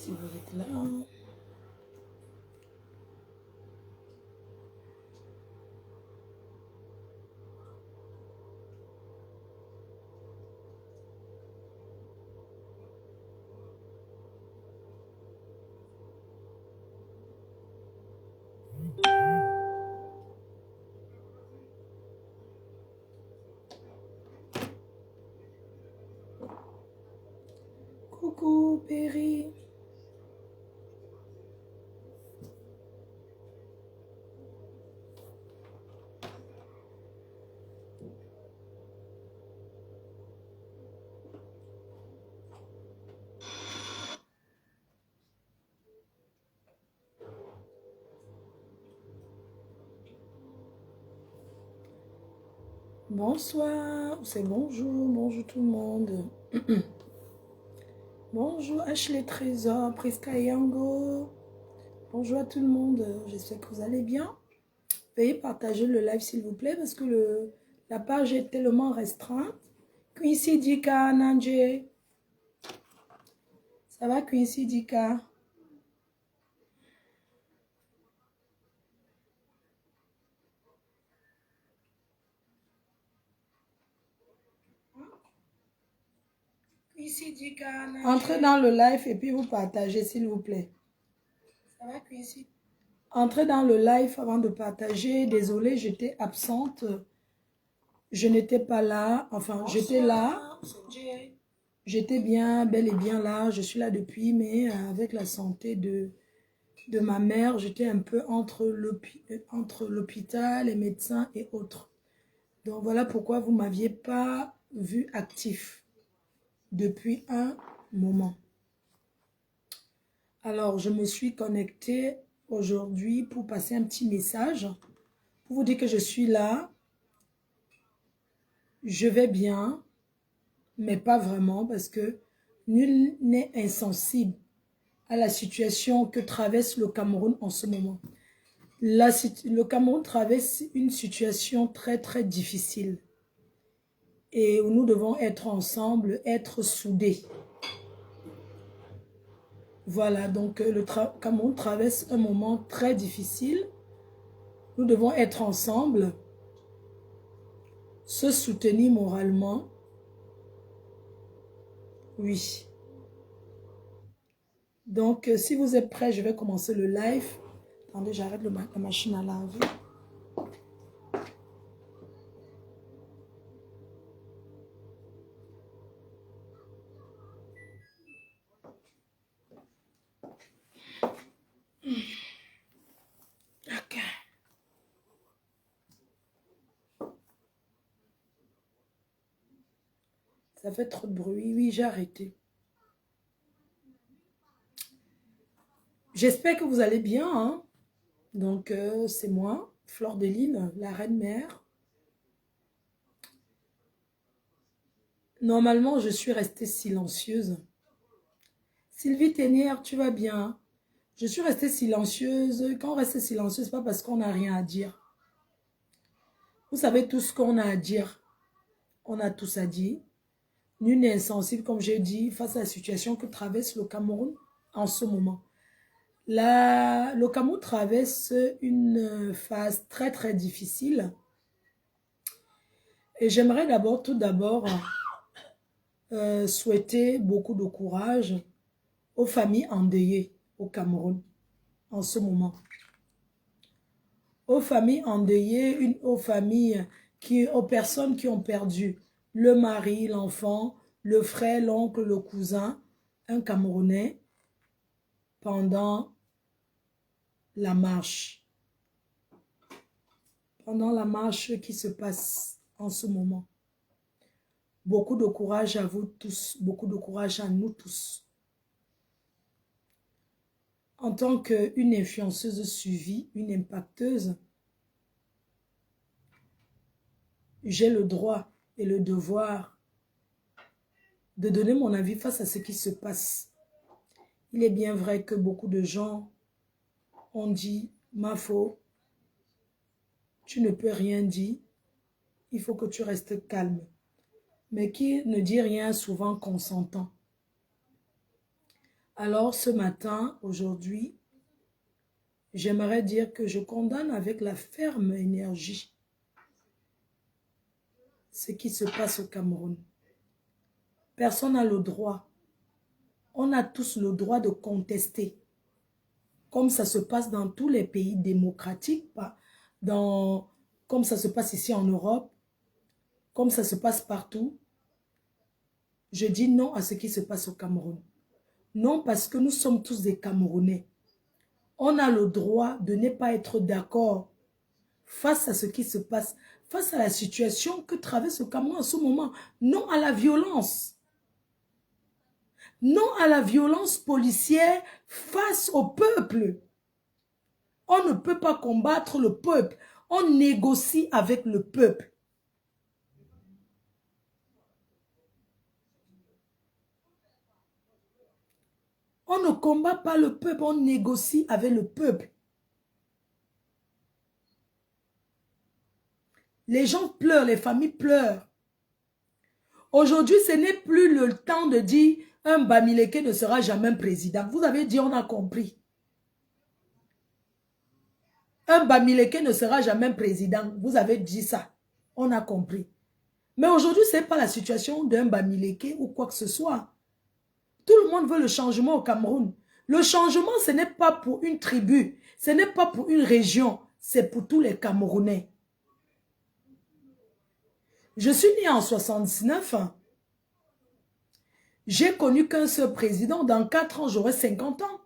si vous êtes là. Coucou, Perry. Bonsoir, c'est bonjour, bonjour tout le monde. Bonjour Ashley Trésor, Priska Yango. Bonjour à tout le monde, j'espère que vous allez bien. Veuillez partager le live s'il vous plaît parce que la page est tellement restreinte. Quincy Dika, Nanje. Ça va Quincy Dika? Entrez dans le live et puis vous partagez s'il vous plaît. Ça va Quincy? Entrez dans le live avant de partager. Désolée, j'étais absente. Je n'étais pas là. Enfin, j'étais là. J'étais bien, bel et bien là. Je suis là depuis, mais avec la santé de ma mère, j'étais un peu entre l'hôpital, les médecins et autres. Donc voilà pourquoi vous ne m'aviez pas vu actif depuis un moment. Alors, je me suis connectée aujourd'hui pour passer un petit message, pour vous dire que je suis là, je vais bien, mais pas vraiment parce que nul n'est insensible à la situation que traverse le Cameroun en ce moment. Le Cameroun traverse une situation très très difficile et où nous devons être ensemble, être soudés. Voilà, donc le Cameroun traverse un moment très difficile. Nous devons être ensemble, se soutenir moralement. Oui. Donc, si vous êtes prêts, je vais commencer le live. Attendez, j'arrête la machine à laver. Ok. Ça fait trop de bruit. Oui, j'ai arrêté. J'espère que vous allez bien. Hein? Donc, c'est moi, Fleur de Lille, la reine-mère. Normalement, je suis restée silencieuse. Sylvie Ténière, tu vas bien? Je suis restée silencieuse. Quand on reste silencieuse, ce n'est pas parce qu'on n'a rien à dire. Vous savez tout ce qu'on a à dire. On a tous à dire. Nul n'est insensible, comme j'ai dit, face à la situation que traverse le Cameroun en ce moment. Le Cameroun traverse une phase très très difficile. Et j'aimerais tout d'abord souhaiter beaucoup de courage aux familles endeuillées au Cameroun en ce moment. Aux familles endeuillées, aux personnes qui ont perdu le mari, l'enfant, le frère, l'oncle, le cousin, un Camerounais pendant la marche. Pendant la marche qui se passe en ce moment. Beaucoup de courage à vous tous, beaucoup de courage à nous tous. En tant qu'une influenceuse suivie, une impacteuse, j'ai le droit et le devoir de donner mon avis face à ce qui se passe. Il est bien vrai que beaucoup de gens ont dit, Mafo, tu ne peux rien dire, il faut que tu restes calme. Mais qui ne dit rien souvent consentant. Alors ce matin, aujourd'hui, j'aimerais dire que je condamne avec la ferme énergie ce qui se passe au Cameroun. Personne n'a le droit. On a tous le droit de contester. Comme ça se passe dans tous les pays démocratiques, comme ça se passe ici en Europe, comme ça se passe partout. Je dis non à ce qui se passe au Cameroun. Non, parce que nous sommes tous des Camerounais. On a le droit de ne pas être d'accord face à ce qui se passe, face à la situation que traverse le Cameroun en ce moment. Non à la violence. Non à la violence policière face au peuple. On ne peut pas combattre le peuple. On négocie avec le peuple. On ne combat pas le peuple, on négocie avec le peuple. Les gens pleurent, les familles pleurent. Aujourd'hui, ce n'est plus le temps de dire un Bamileke ne sera jamais président. Vous avez dit, on a compris. Un Bamileke ne sera jamais président. Vous avez dit ça. On a compris. Mais aujourd'hui, ce n'est pas la situation d'un Bamileke ou quoi que ce soit. Tout le monde veut le changement au Cameroun. Le changement, ce n'est pas pour une tribu. Ce n'est pas pour une région. C'est pour tous les Camerounais. Je suis né en 79. J'ai connu qu'un seul président. Dans 4 ans, j'aurai 50 ans.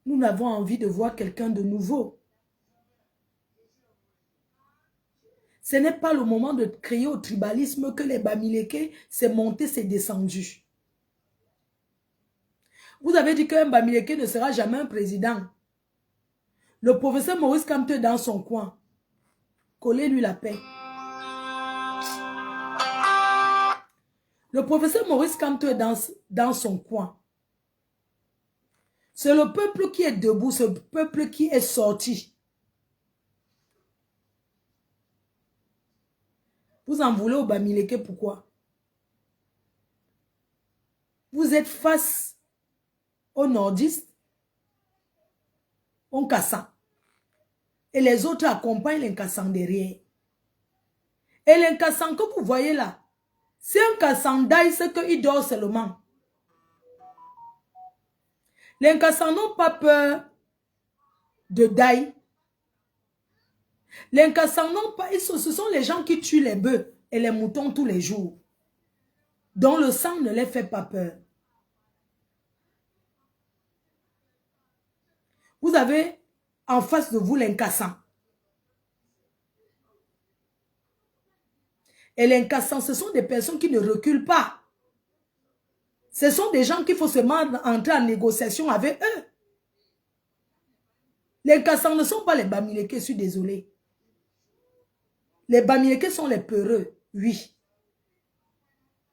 Nous n'avons envie de voir quelqu'un de nouveau. Ce n'est pas le moment de crier au tribalisme que les Bamileke, c'est monté, c'est descendu. Vous avez dit qu'un Bamileke ne sera jamais un président. Le professeur Maurice Kamto est dans son coin. Collez-lui la paix. Le professeur Maurice Kamto est dans son coin. C'est le peuple qui est debout, ce peuple qui est sorti. Vous en voulez au Bamileke, pourquoi? Vous êtes face aux nordistes, aux Kassans. Et les autres accompagnent les Kassans derrière. Et les Kassans que vous voyez là, c'est un Kassan d'ail, c'est qu'il dort seulement. Les Kassans n'ont pas peur de d'ail. Les Kassans n'ont pas, ce sont les gens qui tuent les bœufs et les moutons tous les jours. Dont le sang ne les fait pas peur. Vous avez en face de vous les Kassans. Et les Kassans, ce sont des personnes qui ne reculent pas. Ce sont des gens qu'il faut seulement entrer en négociation avec eux. Les Kassans ne sont pas les Bamileke, je suis désolé. Les Bamileke sont les peureux, oui.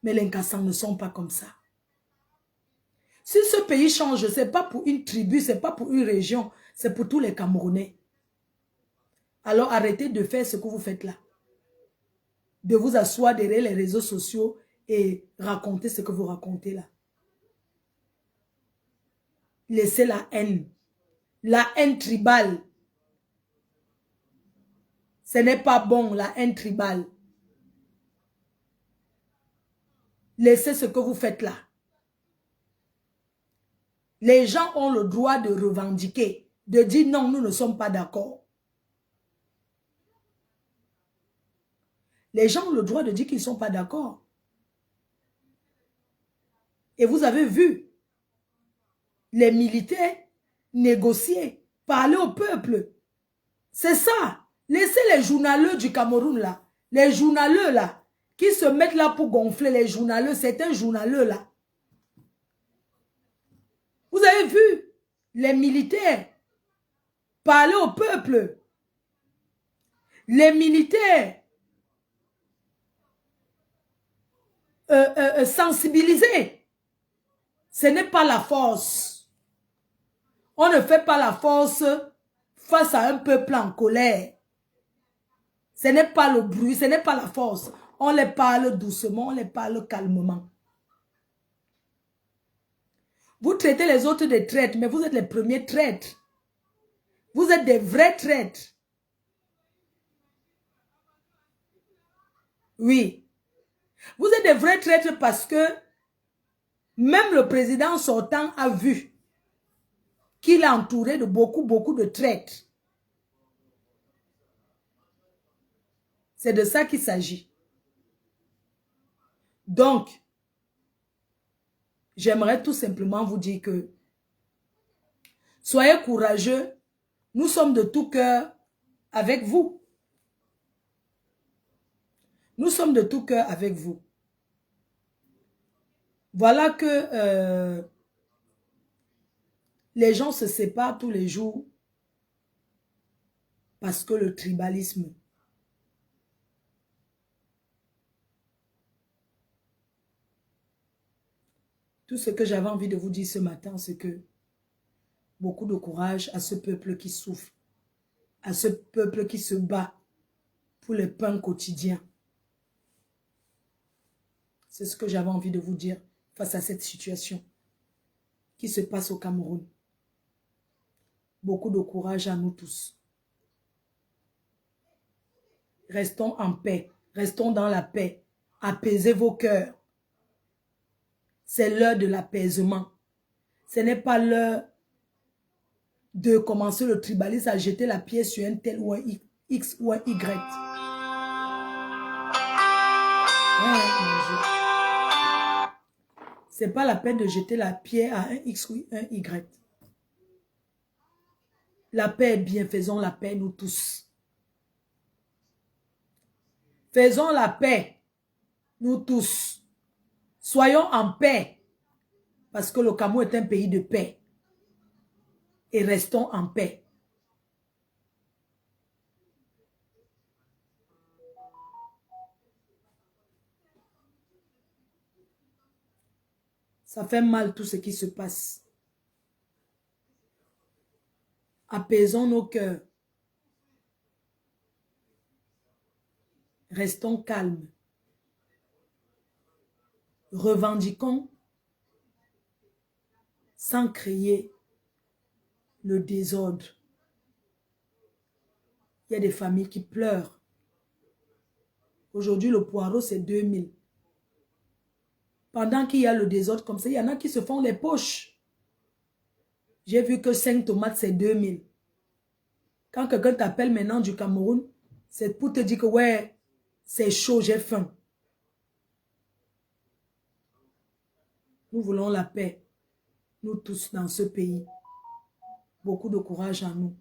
Mais les Kassans ne sont pas comme ça. Si ce pays change, ce n'est pas pour une tribu, ce n'est pas pour une région, c'est pour tous les Camerounais. Alors arrêtez de faire ce que vous faites là. De vous asseoir derrière les réseaux sociaux et raconter ce que vous racontez là. Laissez la haine tribale. Ce n'est pas bon, la haine tribale. Laissez ce que vous faites là. Les gens ont le droit de revendiquer, de dire non, nous ne sommes pas d'accord. Les gens ont le droit de dire qu'ils ne sont pas d'accord. Et vous avez vu les militaires négocier, parler au peuple. C'est ça. Laissez les journaleux du Cameroun là, les journaleux là, qui se mettent là pour gonfler les journaleux, c'est un journaleux là. Vous avez vu les militaires parler au peuple. Les militaires sensibiliser. Ce n'est pas la force. On ne fait pas la force face à un peuple en colère. Ce n'est pas le bruit, ce n'est pas la force. On les parle doucement, on les parle calmement. Vous traitez les autres des traîtres, mais vous êtes les premiers traîtres. Vous êtes des vrais traîtres. Oui. Vous êtes des vrais traîtres parce que même le président sortant a vu qu'il est entouré de beaucoup de traîtres. C'est de ça qu'il s'agit. Donc, j'aimerais tout simplement vous dire que soyez courageux. Nous sommes de tout cœur avec vous. Nous sommes de tout cœur avec vous. Voilà que les gens se séparent tous les jours parce que le tribalisme. Tout ce que j'avais envie de vous dire ce matin, c'est que beaucoup de courage à ce peuple qui souffre, à ce peuple qui se bat pour les pains quotidiens. C'est ce que j'avais envie de vous dire face à cette situation qui se passe au Cameroun. Beaucoup de courage à nous tous. Restons en paix, restons dans la paix. Apaisez vos cœurs. C'est l'heure de l'apaisement. Ce n'est pas l'heure de commencer le tribalisme à jeter la pierre sur un tel ou un X ou un Y. C'est pas la peine de jeter la pierre à un X ou un Y. La paix est bien, faisons la paix nous tous. Faisons la paix nous tous. Soyons en paix parce que le Cameroun est un pays de paix. Et restons en paix. Ça fait mal tout ce qui se passe. Apaisons nos cœurs. Restons calmes. Revendiquons sans créer le désordre. Il y a des familles qui pleurent. Aujourd'hui, le poireau, c'est 2000. Pendant qu'il y a le désordre comme ça, il y en a qui se font les poches. J'ai vu que 5 tomates, c'est 2000. Quand quelqu'un t'appelle maintenant du Cameroun, c'est pour te dire que ouais, c'est chaud, j'ai faim. Nous voulons la paix. Nous tous dans ce pays. Beaucoup de courage en nous.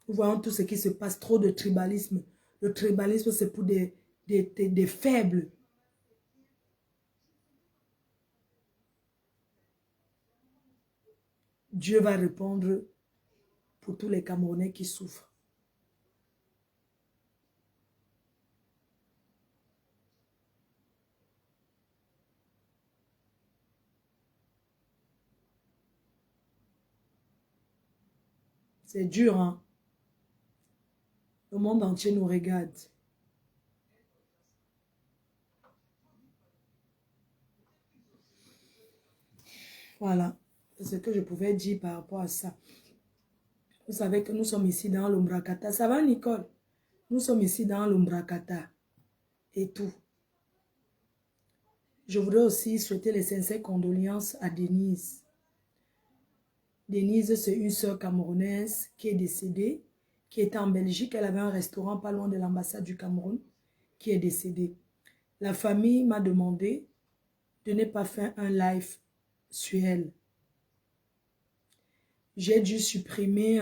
Nous voyons tout ce qui se passe, trop de tribalisme. Le tribalisme, c'est pour des faibles. Dieu va répondre pour tous les Camerounais qui souffrent. C'est dur, hein? Le monde entier nous regarde. Voilà. C'est ce que je pouvais dire par rapport à ça. Vous savez que nous sommes ici dans l'Umbrakata. Ça va, Nicole? Nous sommes ici dans l'Umbrakata. Et tout. Je voudrais aussi souhaiter les sincères condoléances à Denise. Denise, c'est une sœur camerounaise qui est décédée, qui était en Belgique. Elle avait un restaurant pas loin de l'ambassade du Cameroun, qui est décédée. La famille m'a demandé de ne pas faire un live sur elle. J'ai dû supprimer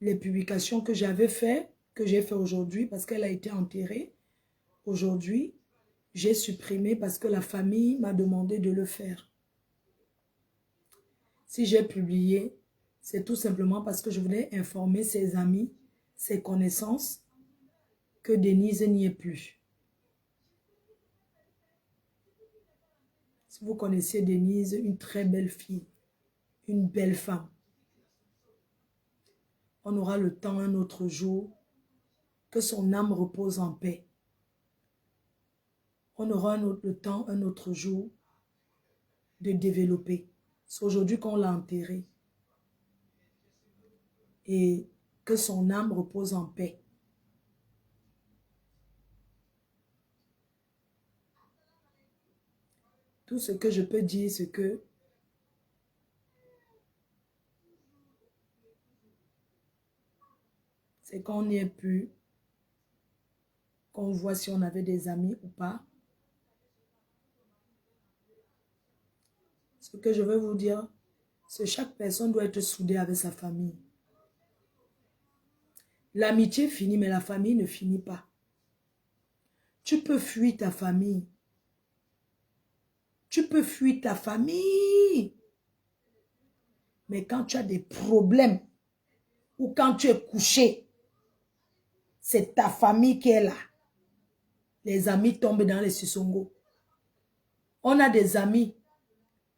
les publications que j'avais fait, que j'ai fait aujourd'hui, parce qu'elle a été enterrée. Aujourd'hui, j'ai supprimé parce que la famille m'a demandé de le faire. Si j'ai publié, c'est tout simplement parce que je voulais informer ses amis, ses connaissances, que Denise n'y est plus. Si vous connaissiez Denise, une très belle fille, une belle femme, on aura le temps un autre jour, que son âme repose en paix. On aura le temps un autre jour de développer. C'est aujourd'hui qu'on l'a enterré. Et que son âme repose en paix. Tout ce que je peux dire, c'est que c'est qu'on n'y ait plus, qu'on voit si on avait des amis ou pas. Ce que je veux vous dire, c'est que chaque personne doit être soudée avec sa famille. L'amitié finit, mais la famille ne finit pas. Tu peux fuir ta famille. Tu peux fuir ta famille. Mais quand tu as des problèmes ou quand tu es couché, c'est ta famille qui est là. Les amis tombent dans les sissongos. On a des amis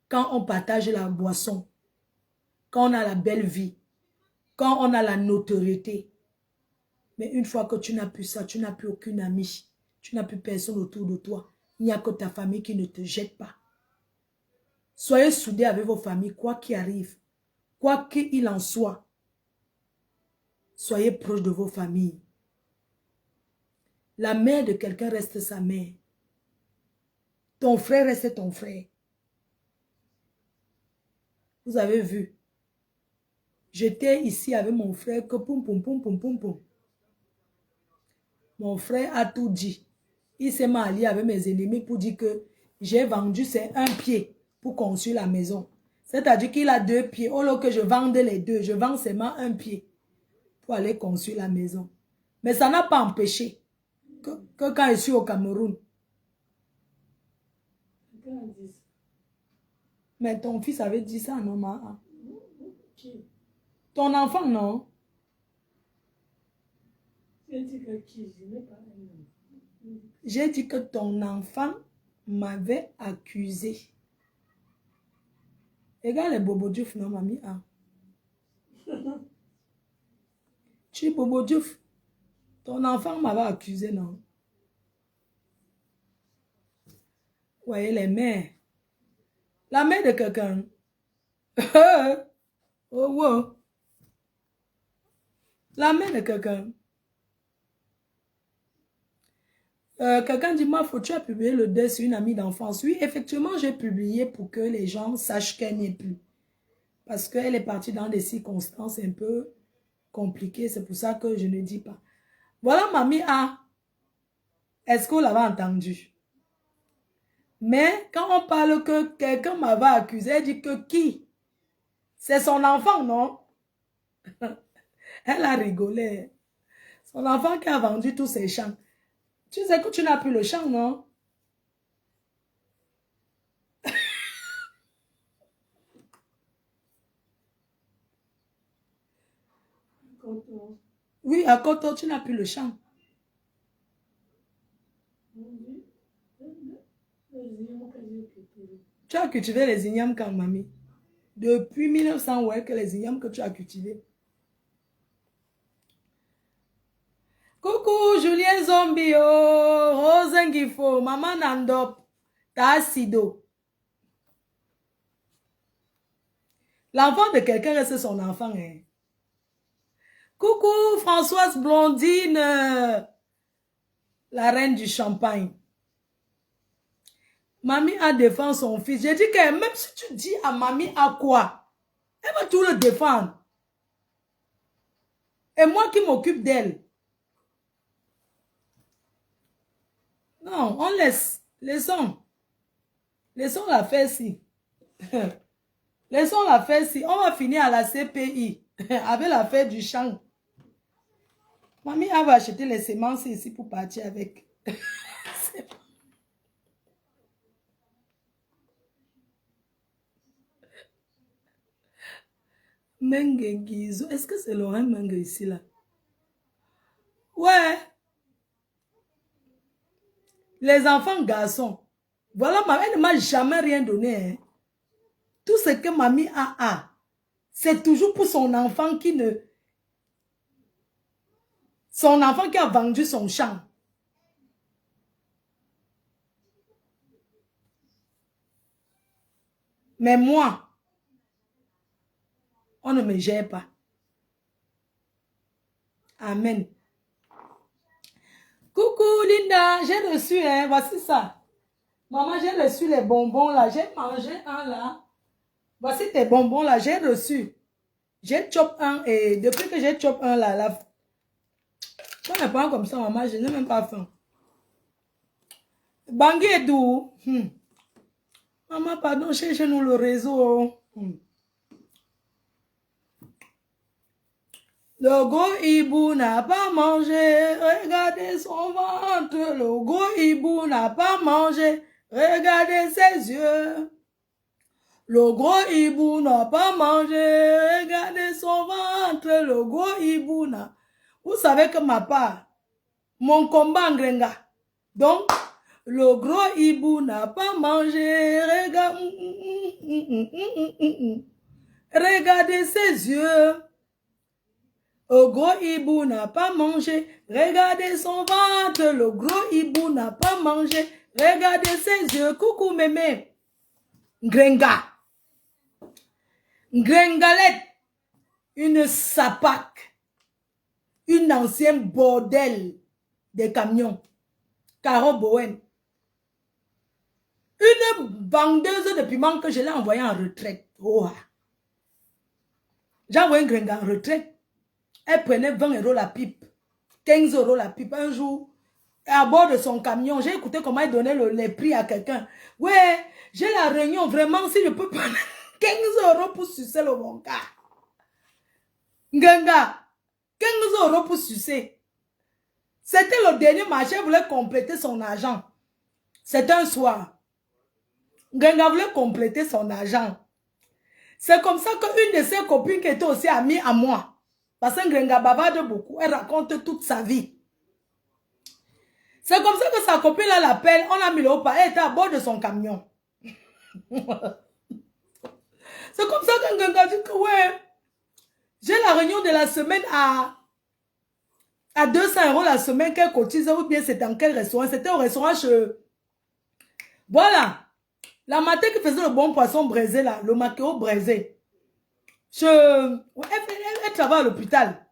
quand on partage la boisson, quand on a la belle vie, quand on a la notoriété. Mais une fois que tu n'as plus ça, tu n'as plus aucune amie, tu n'as plus personne autour de toi. Il n'y a que ta famille qui ne te jette pas. Soyez soudés avec vos familles, quoi qu'il arrive, quoi qu'il en soit. Soyez proches de vos familles. La mère de quelqu'un reste sa mère. Ton frère reste ton frère. Vous avez vu. J'étais ici avec mon frère que poum poum poum poum poum poum. Mon frère a tout dit. Il s'est marié avec mes ennemis pour dire que j'ai vendu c'est un pied pour construire la maison. C'est-à-dire qu'il a 2 pieds. Au lieu que je vende les 2, je vends seulement un pied pour aller construire la maison. Mais ça n'a pas empêché que quand je suis au Cameroun. Mais ton fils avait dit ça, non, maman? Ton enfant, non? J'ai dit que ton enfant m'avait accusé. Regarde les Bobo Diouf, non, mamie? Ah. Tu es Bobo Diouf. Ton enfant m'avait accusé, non? Vous voyez les mères. La mère de quelqu'un. Oh, wow. La mère de quelqu'un. Quelqu'un dit, moi, tu as publié le deuil sur une amie d'enfance. Oui, effectivement, j'ai publié pour que les gens sachent qu'elle n'y est plus. Parce qu'elle est partie dans des circonstances un peu compliquées. C'est pour ça que je ne dis pas. Voilà, mamie A. Est-ce qu'on l'avait entendu? Mais quand on parle que quelqu'un m'avait accusé, elle dit que qui? C'est son enfant, non? Elle a rigolé. Son enfant qui a vendu tous ses champs. Tu sais que tu n'as plus le champ, non? Oui, à Koto, tu n'as plus le champ. Tu as cultivé les ignames quand, mamie? Depuis 1900, ouais, que les ignames que tu as cultivés. Coucou, Julien Zombie, oh, Rosengifo, Maman Nandop, Tassido. L'enfant de quelqu'un reste son enfant, hein. Coucou, Françoise Blondine, la reine du champagne. Mamie a défendu son fils. J'ai dit que même si tu dis à mamie à quoi, elle va tout le défendre. Et moi qui m'occupe d'elle. Non, on laisse. Laissons. Laissons la faire si. Laissons la faire si. On va finir à la CPI. Avec l'affaire du champ. Mamie elle va acheter les semences ici pour partir avec. Mengue Guizo. Est-ce que c'est Laurent Mengue ici là? Ouais. Les enfants garçons. Voilà, elle ne m'a jamais rien donné. Hein. Tout ce que mamie a, c'est toujours pour son enfant qui ne... Son enfant qui a vendu son champ. Mais moi, on ne me gère pas. Amen. Coucou Linda, j'ai reçu, hein, voici ça. Maman, j'ai reçu les bonbons là. J'ai mangé un là. Voici tes bonbons là, j'ai reçu. J'ai chop un et depuis que j'ai chop un là, on me prend comme ça, maman, je n'ai même pas faim. Bangui est d'où? Maman, pardon, cherchez-nous le réseau. Le gros hibou n'a pas mangé, regardez son ventre. Le gros hibou n'a pas mangé, regardez ses yeux. Le gros hibou n'a pas mangé, regardez son ventre. Le gros hibou n'a... Vous savez que ma part, mon combat en Grenga. Donc, le gros hibou n'a pas mangé, regardez ses yeux. Le gros hibou n'a pas mangé, regardez son ventre. Le gros hibou n'a pas mangé, regardez ses yeux. Coucou mémé. Grenga. Grengalette. Une sapac. Une ancienne bordel des camions. Caro Bowen. Une vendeuse de piment que je l'ai envoyée en retraite. Oh. J'ai envoyé une Grenga en retraite. Elle prenait 20 € la pipe, 15 € la pipe. Un jour, à bord de son camion, j'ai écouté comment elle donnait les prix à quelqu'un. Ouais, j'ai la réunion, vraiment, si je peux prendre 15 € pour sucer le bon cas. Ganga, 15 € pour sucer. C'était le dernier marché, elle voulait compléter son argent. C'était un soir. Ganga voulait compléter son argent. C'est comme ça qu'une de ses copines qui était aussi amie à moi, parce que Grenga bavarde beaucoup. Elle raconte toute sa vie. C'est comme ça que sa copine là l'appelle. On a mis le haut-parleur. Elle était à bord de son camion. C'est comme ça que Grenga dit que ouais, j'ai la réunion de la semaine à 200 € la semaine qu'elle cotise. Ou bien c'était dans quel restaurant? C'était au restaurant chez... Voilà. La matin qui faisait le bon poisson braisé là. Le maquereau braisé. Elle travaille à l'hôpital.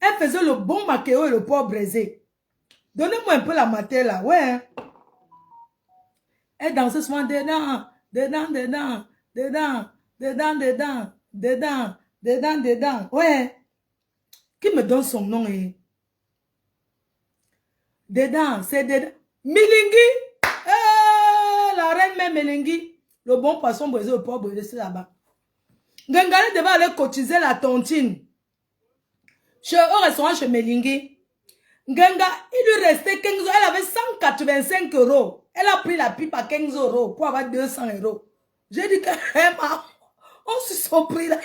Elle faisait le bon maquereau et le porc braisé. Donnez-moi un peu la matin là, ouais. Elle dansait souvent dedans, dedans, dedans, dedans, dedans, dedans, dedans, dedans, dedans, ouais. Qui me donne son nom, eh? Dedans, c'est dedans. Milingui, la reine mère Milingui. Le bon poisson braisé, le porc braisé, c'est là-bas. Gengale devait aller cotiser la tontine. Au restaurant chez Milingui. Genga, il lui restait 15 €. Elle avait 185 €. Elle a pris la pipe à 15 € pour avoir 200 €. J'ai dit que on se sont pris là.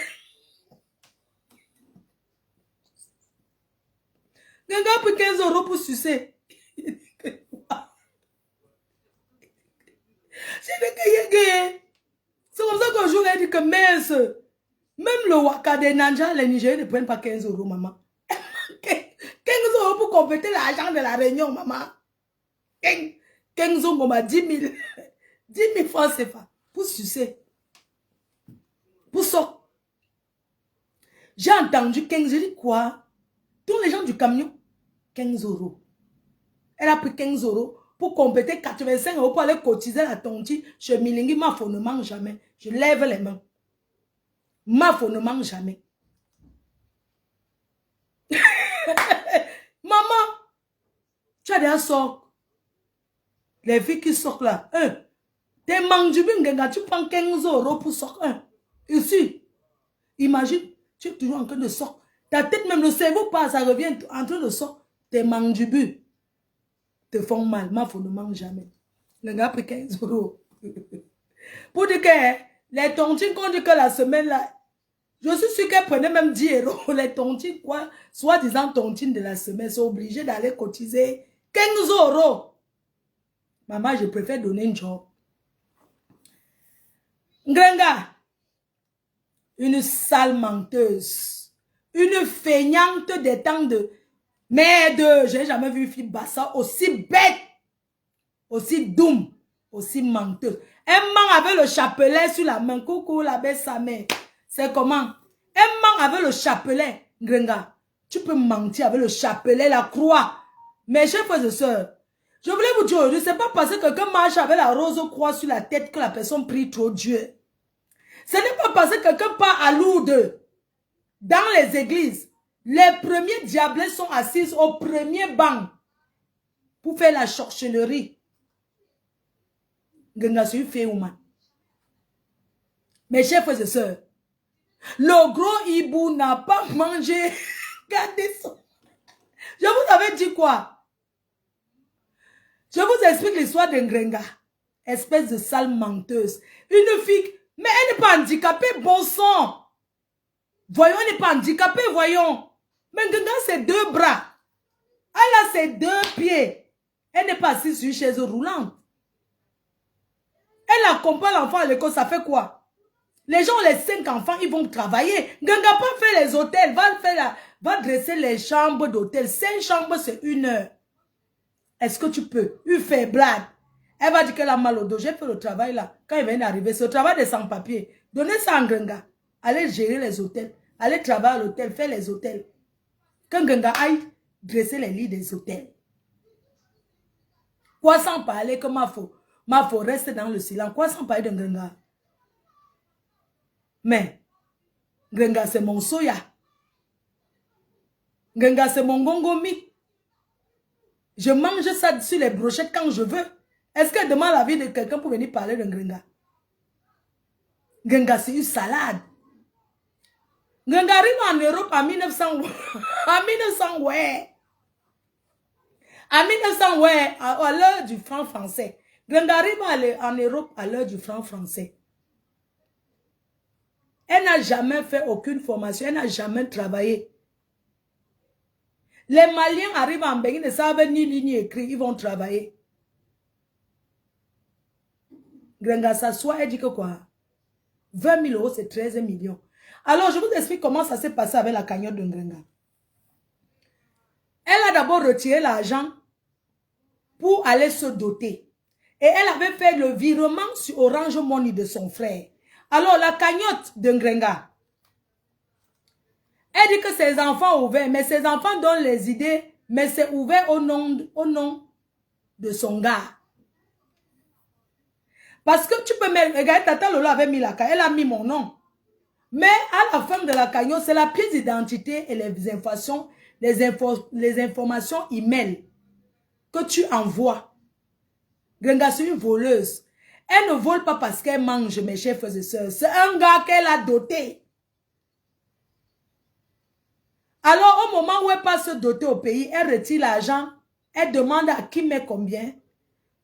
Genga a pris 15 € pour sucer. C'est comme ça qu'un jour elle dit que mince, même le waka des Nanja, les Nigériens ne prennent pas 15 € maman. 15 € pour compléter l'argent de la réunion, maman. 15 € on m'a 10 000. 10 000 francs CFA pour sucer. Pour ça. J'ai entendu 15 €. J'ai dit quoi? Tous les gens du camion, 15 €. Elle a pris 15 € pour compléter 85 € pour aller cotiser la tontine chez Milingui. Ma fille ne mange jamais. Je lève les mains. Ma fille ne mange jamais. Maman, tu as déjà sorti. Les filles qui sortent là, t'es mangé, tu prends 15 € pour sortir. Ici, imagine, tu es toujours en train de sortir. Ta tête, même le cerveau passe, ça revient en train de sortir. Tes mandibus te font mal. Ma fille ne mange jamais. Le gars a pris 15 €. Pour dire que les tontines qu'on dit que la semaine là, je suis sûre qu'elle prenait même 10 €. Les tontines, quoi, soi-disant tontines de la semaine, sont obligées d'aller cotiser 15 €. Maman, je préfère donner une job. Grenga, une sale menteuse, une feignante des temps de merde. Je n'ai jamais vu une fille bassa aussi bête, aussi doum, Aussi menteuse. Un man avec le chapelet sur la main. Coucou la belle sa mère. C'est comment? Un man avec le chapelet. Grenga, tu peux mentir avec le chapelet, la croix. Mes chers frères et sœurs, je voulais vous dire aujourd'hui, c'est pas parce que quelqu'un marche avec la rose croix sur la tête que la personne prie trop Dieu. Ce n'est pas parce que quelqu'un part à Lourdes. Dans les églises, les premiers diablés sont assis au premier banc pour faire la sorcellerie. Mes chers frères et sœurs, le gros hibou n'a pas mangé. Regardez ça. Je vous avais dit quoi? Je vous explique l'histoire d'Ngrenga. Espèce de sale menteuse. Une fille, mais elle n'est pas handicapée, bon sang. Voyons, elle n'est pas handicapée, voyons. Mais Ngrenga, c'est 2 bras. Elle a ses 2 pieds. Elle n'est pas assise sur une chaise roulante. Elle accompagne l'enfant à l'école, ça fait quoi? Les gens, les 5 enfants, ils vont travailler. Ngrenga pas faire les hôtels, va dresser les chambres d'hôtel. 5 chambres, c'est 1 heure. Est-ce que tu peux? Il fait blague. Elle va dire qu'elle a mal au dos. J'ai fait le travail là. Quand il vient d'arriver, c'est le travail des sans-papiers. Donnez ça à Ngrenga. Allez gérer les hôtels. Allez travailler à l'hôtel, faire les hôtels. Quand Ngrenga aille dresser les lits des hôtels. Quoi sans parler que ma faux reste dans le silence. Quoi sans parler de Ngrenga? Mais, Ngrenga c'est mon soya. Ngrenga c'est mon gongomi. Je mange ça sur les brochettes quand je veux. Est-ce qu'elle demande l'avis de quelqu'un pour venir parler de Ngrenga? Ngrenga c'est une salade. Ngrenga arrive en Europe en 1900. En 1900, ouais. En 1900, ouais, à l'heure du franc français. Ngrenga arrive en Europe à l'heure du franc français. Elle n'a jamais fait aucune formation. Elle n'a jamais travaillé. Les Maliens arrivent en Bénin, ne savent ni lire ni écrire. Ils vont travailler. Ngrenga s'assoit, elle dit que quoi? 20 000 euros, c'est 13 millions. Alors, je vous explique comment ça s'est passé avec la cagnotte de Ngrenga. Elle a d'abord retiré l'argent pour aller se doter. Et elle avait fait le virement sur Orange Money de son frère. Alors, la cagnotte de Ngrenga, elle dit que ses enfants ont ouvert, mais ses enfants donnent les idées, mais c'est ouvert au nom de son gars. Parce que tu peux mettre, regarde, Tata Lola avait mis la cagnotte, elle a mis mon nom. Mais à la fin de la cagnotte, c'est la pièce d'identité et les informations email que tu envoies. Ngrenga, c'est une voleuse. Elle ne vole pas parce qu'elle mange, mes chers frères et sœurs. C'est un gars qu'elle a doté. Alors, au moment où elle passe se doter au pays, elle retire l'argent. Elle demande à qui met combien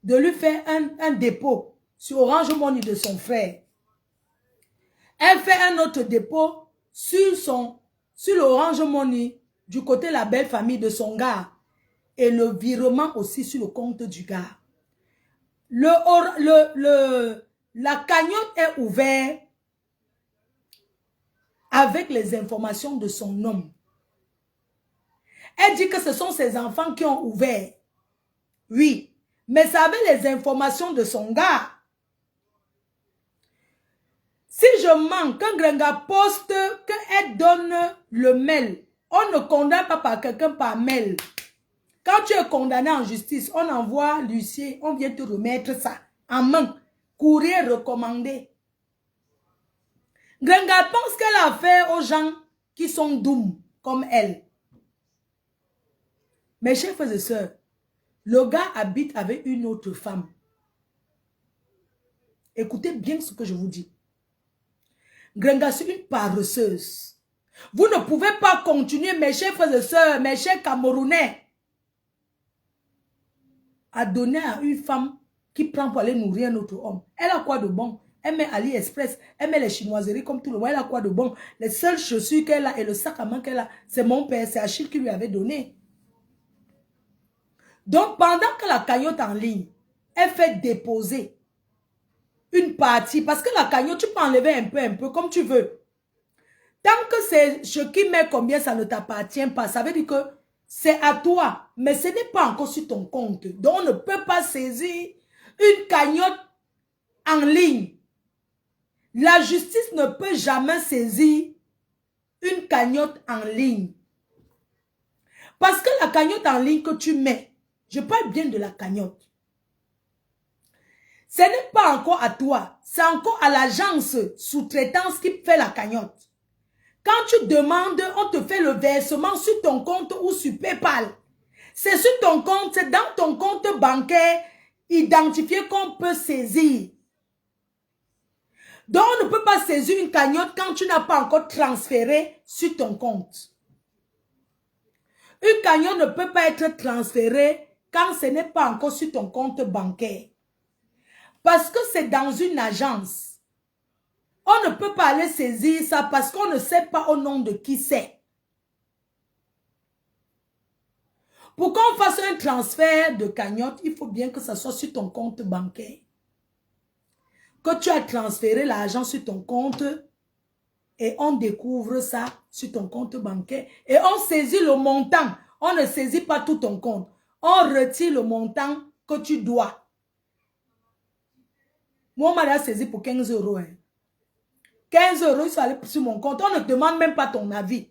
de lui faire un dépôt sur Orange Money de son frère. Elle fait un autre dépôt sur l'Orange Money du côté de la belle famille de son gars. Et le virement aussi sur le compte du gars. La cagnotte est ouverte avec les informations de son homme. Elle dit que ce sont ses enfants qui ont ouvert. Oui, mais ça avait les informations de son gars. Si je manque, quand Ngrenga poste, qu'elle donne le mail, on ne condamne pas par quelqu'un par mail. Quand tu es condamné en justice, on envoie l'huissier, on vient te remettre ça en main. Courrier recommandé. Ngrenga pense qu'elle a affaire aux gens qui sont doux comme elle. Mes chers frères et sœurs, le gars habite avec une autre femme. Écoutez bien ce que je vous dis. Ngrenga, c'est une paresseuse. Vous ne pouvez pas continuer, mes chers frères et sœurs, mes chers Camerounais, à donner à une femme qui prend pour aller nourrir un autre homme. Elle a quoi de bon? Elle met AliExpress, elle met les chinoiseries comme tout le monde. Elle a quoi de bon? Les seules chaussures qu'elle a et le sac à main qu'elle a, c'est mon père, c'est Achille qui lui avait donné. Donc, pendant que la cagnotte en ligne, elle fait déposer une partie, parce que la cagnotte, tu peux enlever un peu, comme tu veux. Tant que c'est ce qui met combien, ça ne t'appartient pas. Ça veut dire que c'est à toi, mais ce n'est pas encore sur ton compte. Donc, on ne peut pas saisir une cagnotte en ligne. La justice ne peut jamais saisir une cagnotte en ligne. Parce que la cagnotte en ligne que tu mets, je parle bien de la cagnotte. Ce n'est pas encore à toi, c'est encore à l'agence sous-traitance qui fait la cagnotte. Quand tu demandes, on te fait le versement sur ton compte ou sur PayPal. C'est sur ton compte, c'est dans ton compte bancaire identifié qu'on peut saisir. Donc, on ne peut pas saisir une cagnotte quand tu n'as pas encore transféré sur ton compte. Une cagnotte ne peut pas être transférée quand ce n'est pas encore sur ton compte bancaire. Parce que c'est dans une agence. On ne peut pas aller saisir ça parce qu'on ne sait pas au nom de qui c'est. Pour qu'on fasse un transfert de cagnotte, il faut bien que ça soit sur ton compte bancaire. Que tu as transféré l'argent sur ton compte et on découvre ça sur ton compte bancaire et on saisit le montant. On ne saisit pas tout ton compte. On retire le montant que tu dois. Moi, on m'a saisi pour 15 euros. Hein. 15 euros, ils sont allés sur mon compte. On ne demande même pas ton avis.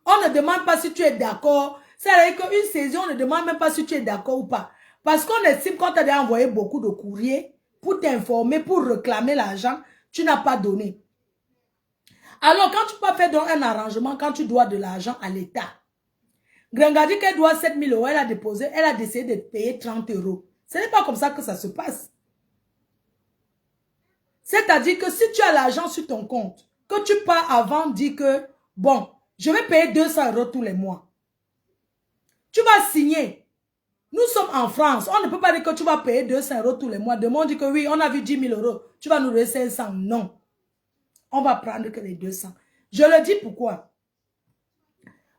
On ne demande pas si tu es d'accord. C'est-à-dire qu'une saisie, on ne demande même pas si tu es d'accord ou pas. Parce qu'on estime qu'on t'a déjà envoyé beaucoup de courriers pour t'informer, pour réclamer l'argent, tu n'as pas donné. Alors, quand tu peux faire donc un arrangement, quand tu dois de l'argent à l'État, Grenga dit qu'elle doit 7 000 euros, elle a déposé, elle a décidé de payer 30 euros. Ce n'est pas comme ça que ça se passe. C'est-à-dire que si tu as l'argent sur ton compte, que tu pars avant, dis que, bon, je vais payer 200 euros tous les mois. Tu vas signer. Nous sommes en France. On ne peut pas dire que tu vas payer 200 euros tous les mois. Demain, on dit que oui, on a vu 10 000 euros. Tu vas nous donner 500. Non. On va prendre que les 200. Je le dis pourquoi.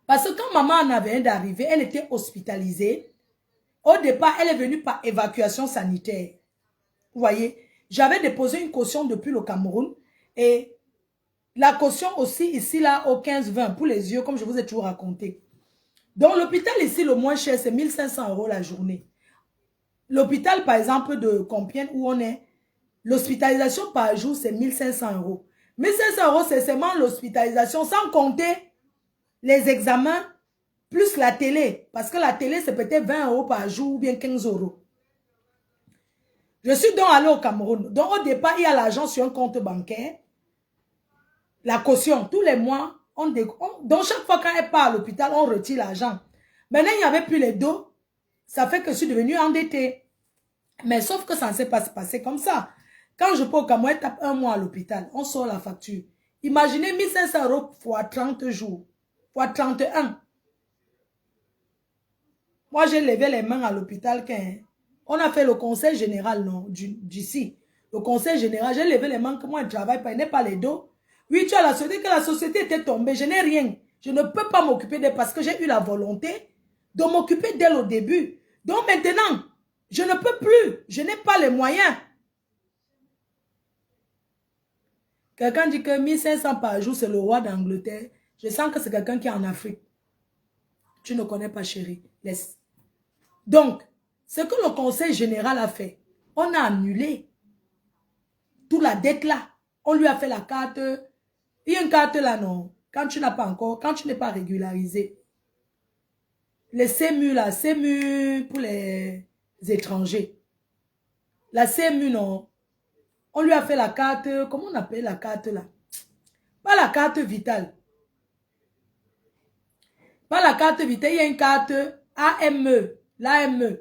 Parce que quand maman en avait un d'arriver, elle était hospitalisée. Au départ, elle est venue par évacuation sanitaire. Vous voyez, j'avais déposé une caution depuis le Cameroun. Et la caution aussi, ici, là, au 15-20, pour les yeux, comme je vous ai toujours raconté. Donc, l'hôpital ici, le moins cher, c'est 1 500 euros la journée. L'hôpital, par exemple, de Compiègne, où on est, l'hospitalisation par jour, c'est 1 500 euros. 1 500 euros, c'est seulement l'hospitalisation, sans compter les examens, plus la télé. Parce que la télé, c'est peut-être 20 euros par jour, ou bien 15 euros. Je suis donc allé au Cameroun. Donc, au départ, il y a l'argent sur un compte bancaire. La caution, tous les mois, donc chaque fois quand elle part à l'hôpital, on retire l'argent. Maintenant, il n'y avait plus les dos. Ça fait que je suis devenue endettée. Mais sauf que ça ne s'est pas passé comme ça. Quand je peux au Cameroun, elle tape un mois à l'hôpital. On sort la facture. Imaginez 1 500 euros fois 30 jours. Fois 31. Moi, j'ai levé les mains à l'hôpital. On a fait le conseil général d'ici. Le conseil général, j'ai levé les mains que moi, je ne travaille pas. Il n'est pas les dos. Oui, tu as la société, que la société était tombée. Je n'ai rien. Je ne peux pas m'occuper d'elle parce que j'ai eu la volonté de m'occuper d'elle au début. Donc maintenant, je ne peux plus. Je n'ai pas les moyens. Quelqu'un dit que 1 500 par jour, c'est le roi d'Angleterre. Je sens que c'est quelqu'un qui est en Afrique. Tu ne connais pas, chérie. Laisse. Donc, ce que le conseil général a fait, on a annulé toute la dette là. On lui a fait la carte. Il y a une carte là, non. Quand tu n'as pas encore, quand tu n'es pas régularisé. Les CMU là, CMU pour les étrangers. La CMU, non. On lui a fait la carte, comment on appelle la carte là? Pas la carte vitale. Pas la carte vitale, il y a une carte AME, l'AME.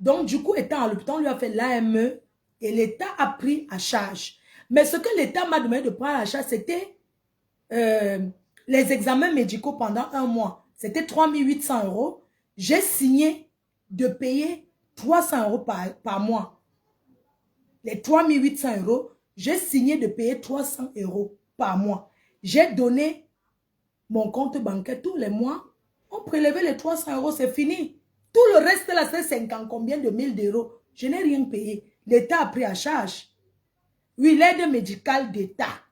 Donc, du coup, étant à l'hôpital, on lui a fait l'AME et l'État a pris à charge. Mais ce que l'État m'a demandé de prendre à charge, c'était les examens médicaux pendant un mois. C'était 3 800 euros. J'ai signé de payer 300 euros par mois. Les 3 800 euros, j'ai signé de payer 300 euros par mois. J'ai donné mon compte bancaire tous les mois. On prélevait les 300 euros, c'est fini. Tout le reste là, c'est 50 combien de 1000 d'euros. Je n'ai rien payé. L'État a pris à charge. Oui, l'aide médicale d'État.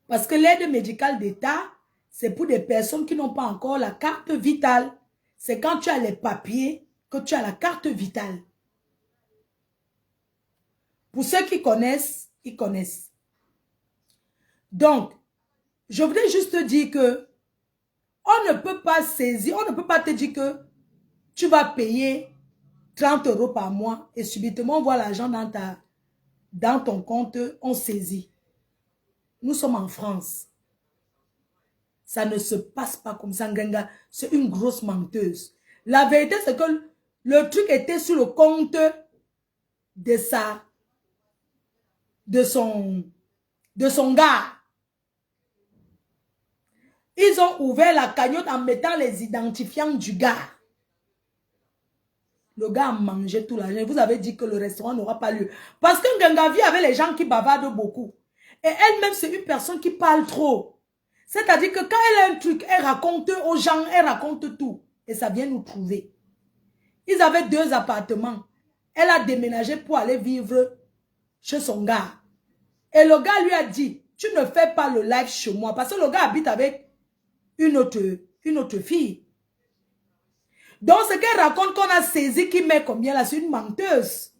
Parce que l'aide médicale d'État, c'est pour des personnes qui n'ont pas encore la carte vitale. C'est quand tu as les papiers que tu as la carte vitale. Pour ceux qui connaissent, ils connaissent. Donc, je voulais juste te dire que on ne peut pas saisir, on ne peut pas te dire que tu vas payer 30 € par mois et subitement on voit l'argent dans ton compte, on saisit. Nous sommes en France. Ça ne se passe pas comme ça, Ngenga. C'est une grosse menteuse. La vérité, c'est que le truc était sur le compte de son gars. Ils ont ouvert la cagnotte en mettant les identifiants du gars. Le gars a mangé tout l'argent. Vous avez dit que le restaurant n'aura pas lieu. Parce que Ngenga vit avec les gens qui bavardent beaucoup. Et elle-même, c'est une personne qui parle trop. C'est-à-dire que quand elle a un truc, elle raconte aux gens, elle raconte tout. Et ça vient nous trouver. Ils avaient 2 appartements. Elle a déménagé pour aller vivre chez son gars. Et le gars lui a dit, tu ne fais pas le live chez moi. Parce que le gars habite avec une autre fille. Donc ce qu'elle raconte qu'on a saisi qui met combien là, c'est une menteuse.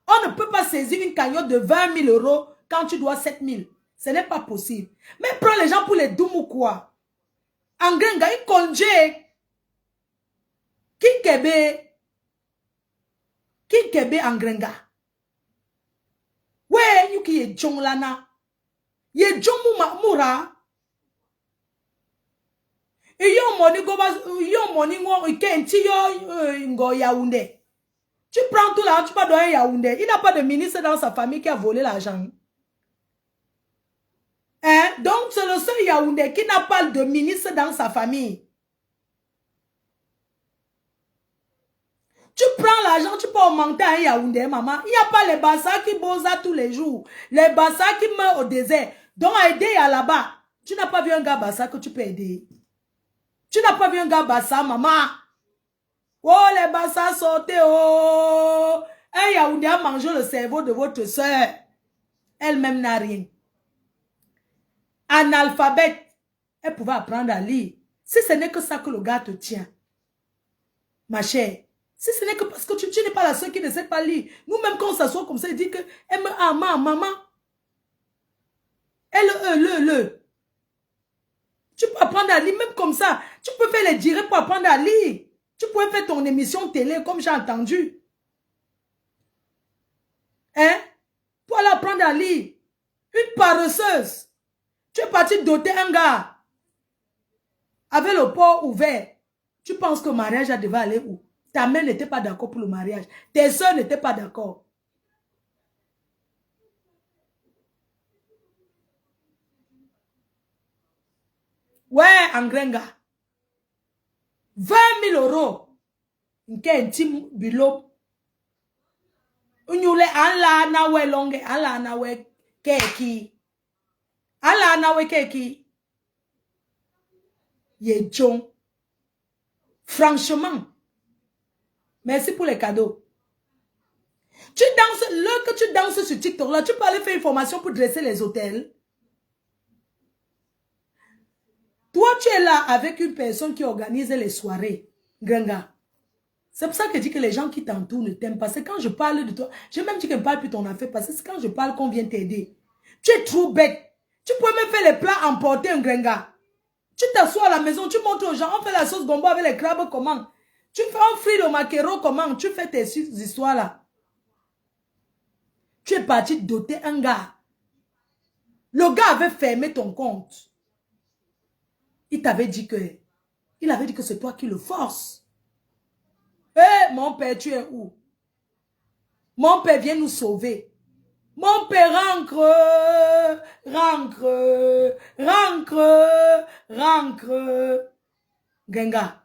On ne peut pas saisir une cagnotte de 20 000 € quand tu dois 7 000. Ce n'est pas possible. Mais prends les gens pour les doum ou quoi. En Grenga, il congé. Kinkebe en Grenga. Ouais, yuki ye jong lana. Ye jong moura. Et yon moni goba, yon moni ngo ikenti yo ngo Yaoundé. Tu prends tout l'argent, tu vas donner Yaoundé. Il n'a pas de ministre dans sa famille qui a volé l'argent. Hein? Donc, c'est le seul Yaoundé qui n'a pas de ministre dans sa famille. Tu prends l'argent, tu peux augmenter à Yaoundé, maman. Il n'y a pas les bassas qui bossent tous les jours. Les bassas qui meurent au désert. Donc, à aider à là-bas. Tu n'as pas vu un gars bassa que tu peux aider. Tu n'as pas vu un gars bassa, maman. Oh, les bassas sortez, oh. Un Yaoundé a mangé le cerveau de votre soeur. Elle-même n'a rien. Analphabète. Elle pouvait apprendre à lire. Si ce n'est que ça que le gars te tient. Ma chère. Si ce n'est que parce que tu n'es pas la seule qui ne sait pas lire. Nous-mêmes, quand on s'assoit comme ça, il dit que maman. Tu peux apprendre à lire même comme ça. Tu peux faire les directs pour apprendre à lire. Tu peux faire ton émission télé comme j'ai entendu. Hein? Pour aller apprendre à lire. Une paresseuse. Tu es parti doter un gars. Avec le port ouvert. Tu penses que le mariage devait aller où? Ta mère n'était pas d'accord pour le mariage. Tes soeurs n'étaient pas d'accord. Ouais, Angrenga. 20 000 €. Nke intime bilo. Unyule ala nawe longe. Ala nawe keki. Ala nawe keki. Ye John. Franchement. Merci pour les cadeaux. Tu danses, le que tu danses sur TikTok là, tu peux aller faire une formation pour dresser les hôtels. Toi, tu es là avec une personne qui organise les soirées. Grenga. C'est pour ça que je dis que les gens qui t'entourent ne t'aiment pas. C'est quand je parle de toi. J'ai même dit que je ne parle plus de ton affaire parce que c'est quand je parle qu'on vient t'aider. Tu es trop bête. Tu peux même faire les plats emportés, un Grenga. Tu t'assois à la maison, tu montres aux gens, on fait la sauce gombo avec les crabes comment? Tu fais un frit le maquereau comment? Tu fais tes histoires là. Tu es parti doter un gars. Le gars avait fermé ton compte. Il t'avait dit que... Il avait dit que c'est toi qui le force. Eh, mon père, tu es où? Mon père vient nous sauver. Mon père rentre. Genga.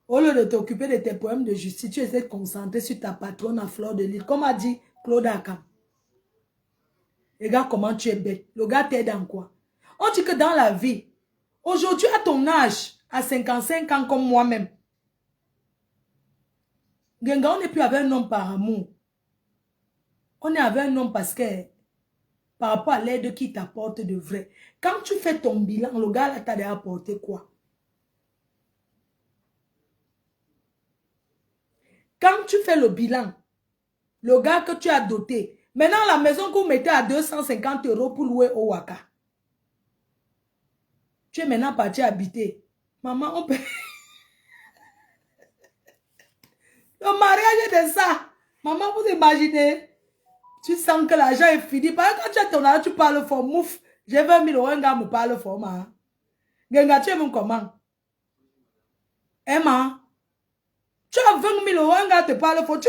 Au lieu de t'occuper de tes poèmes de justice, tu essaies de concentrer sur ta patronne à fleur de l'île. Comme a dit Claude Akam. Regarde comment tu es bête. Le gars t'aide en quoi? On dit que dans la vie, aujourd'hui à ton âge, à 55 ans comme moi-même, Genga, on n'est plus avec un homme par amour. On est avec un homme parce que, par rapport à l'aide qu'il t'apporte de vrai. Quand tu fais ton bilan, le gars là t'a déjà apporté quoi? Quand tu fais le bilan, le gars que tu as doté. Maintenant, la maison que vous mettez à 250 € pour louer au Waka. Tu es maintenant parti habiter. Maman, on peut... Le mariage est de ça. Maman, vous imaginez? Tu sens que l'argent est fini. Parce que quand tu as ton argent, tu parles fort. Mouf, j'ai 20 000 €, un gars me parle fort. Genga, tu aimes comment? Emma, tu as 20 000 €, un gars te parle fort. Tu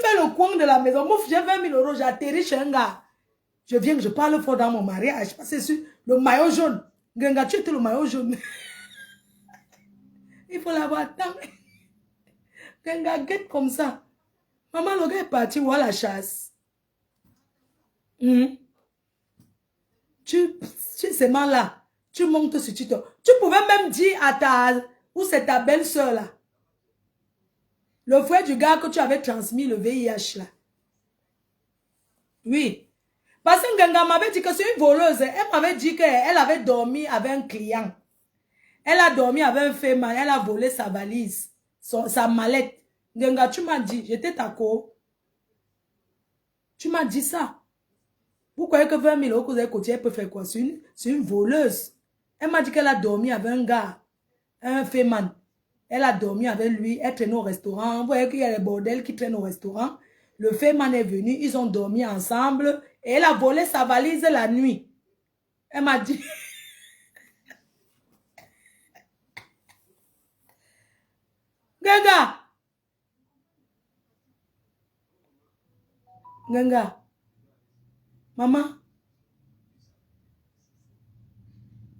fais le coin de la maison. Mouf, j'ai 20 000 €, j'atterris chez un gars. Je viens, je parle fort dans mon mariage. Parce que c'est le maillot jaune. Genga, tu étais le maillot jaune. Il faut l'avoir tant. Genga, guette comme ça. Maman, le gars est parti voir la chasse. Tu sais, là, tu montes sur TikTok. Tu pouvais même dire à ou c'est ta belle-sœur là. Le frère du gars que tu avais transmis le VIH là. Oui. Parce que Nganga m'avait dit que c'est une voleuse. Elle m'avait dit qu'elle avait dormi avec un client. Elle a dormi avec un féminin. Elle a volé sa valise, sa mallette. Nganga, tu m'as dit, j'étais ta co. Tu m'as dit ça. Vous croyez que 20 000 € que vous avez coté, elle peut faire quoi? C'est une voleuse. Elle m'a dit qu'elle a dormi avec un gars, un féminin. Elle a dormi avec lui, elle traîne au restaurant. Vous voyez qu'il y a les bordels qui traînent au restaurant. Le féminin est venu, ils ont dormi ensemble. Et elle a volé sa valise la nuit. Elle m'a dit... Ganga! Ganga! Maman?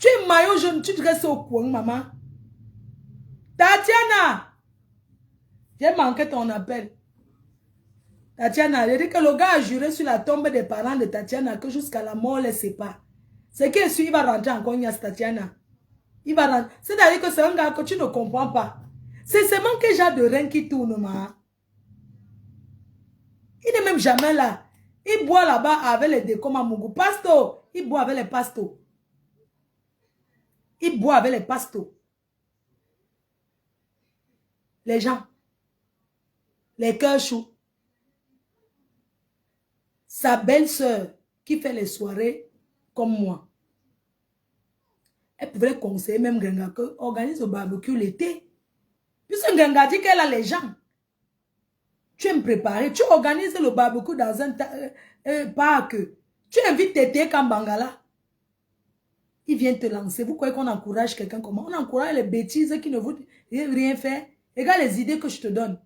Tu es maillot jaune, tu te restes au coin, maman. Tatiana! J'ai manqué ton appel. Tatiana, j'ai dit que le gars a juré sur la tombe des parents de Tatiana que jusqu'à la mort les sépare. C'est qu'il suit, il va rentrer en cognasse, Tatiana. Il va rentrer. C'est-à-dire que c'est un gars que tu ne comprends pas. C'est seulement quel genre de rein qui tourne, ma. Il n'est même jamais là. Il boit là-bas avec les décoms à Mougou. Pasto, il boit avec les pastos. Il boit avec les pastos. Les gens. Les cœurs chauds. Sa belle-sœur qui fait les soirées comme moi. Elle pouvait conseiller même Ganga que organise le barbecue l'été. Puisque Ganga dit qu'elle a les gens. Tu aimes préparer. Tu organises le barbecue dans un parc. Tu invites Tété Kambangala. Il vient te lancer. Vous croyez qu'on encourage quelqu'un comment? On encourage les bêtises qui ne vont rien faire. Regarde les idées que je te donne.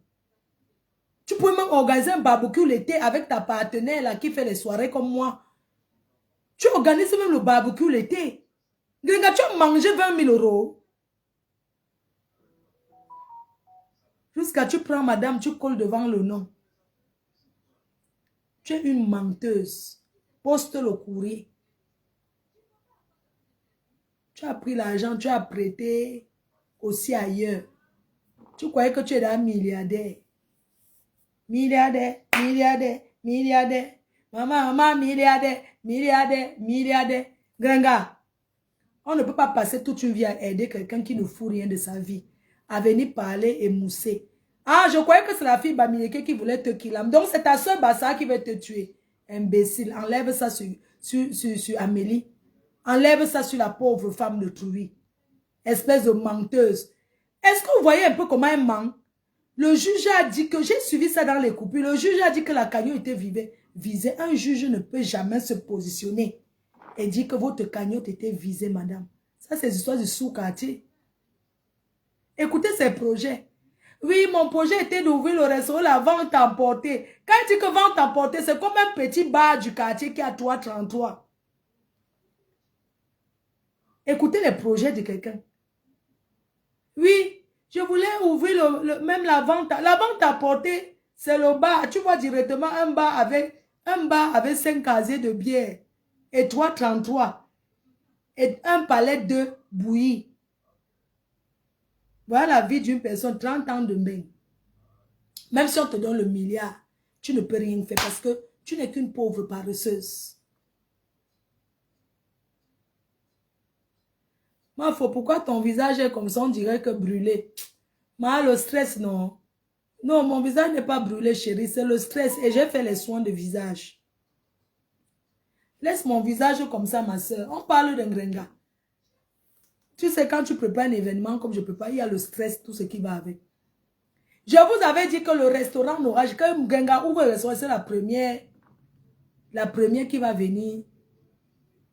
Tu peux même organiser un barbecue l'été avec ta partenaire là, qui fait les soirées comme moi. Tu organises même le barbecue l'été. Gringa, tu as mangé 20 000 €. Jusqu'à tu prends madame, tu colles devant le nom. Tu es une menteuse. Poste le courrier. Tu as pris l'argent, tu as prêté aussi ailleurs. Tu croyais que tu es un milliardaire. Milliardaire, milliardaire, milliardaire. Maman, milliardaire, milliardaire, milliardaire. Gringa, on ne peut pas passer toute une vie à aider quelqu'un qui ne fout rien de sa vie. À venir parler et mousser. Ah, je croyais que c'est la fille Bamileke qui voulait te killer. Donc c'est ta soeur Bassa qui veut te tuer. Imbécile, enlève ça sur Amélie. Enlève ça sur la pauvre femme de Trouy. Espèce de menteuse. Est-ce que vous voyez un peu comment elle ment? Le juge a dit que, j'ai suivi ça dans les coupures, le juge a dit que la cagnotte était visée. Un juge ne peut jamais se positionner et dire que votre cagnotte était visée, madame. Ça, c'est l'histoire du sous-quartier. Écoutez ces projets. Oui, mon projet était d'ouvrir le restaurant, la vente emportée. Quand il dit que vente emportée, c'est comme un petit bar du quartier qui a 3,33. Écoutez les projets de quelqu'un. Oui, je voulais ouvrir même la vente. La vente emportée, c'est le bar. Tu vois directement un bar avec 5 casiers de bière et 3,33. Et un palette de bouillie. Voilà la vie d'une personne, 30 ans de bain. Même si on te donne le milliard, tu ne peux rien faire parce que tu n'es qu'une pauvre paresseuse. Pourquoi ton visage est comme ça, on dirait que brûlé? Le stress, non. Non, mon visage n'est pas brûlé, chérie. C'est le stress. Et j'ai fait les soins de visage. Laisse mon visage comme ça, ma soeur. On parle d'un gringa. Tu sais, quand tu prépares un événement comme je prépare, il y a le stress, tout ce qui va avec. Je vous avais dit que le restaurant n'aura... Que Gringa ouvre le restaurant, c'est la première qui va venir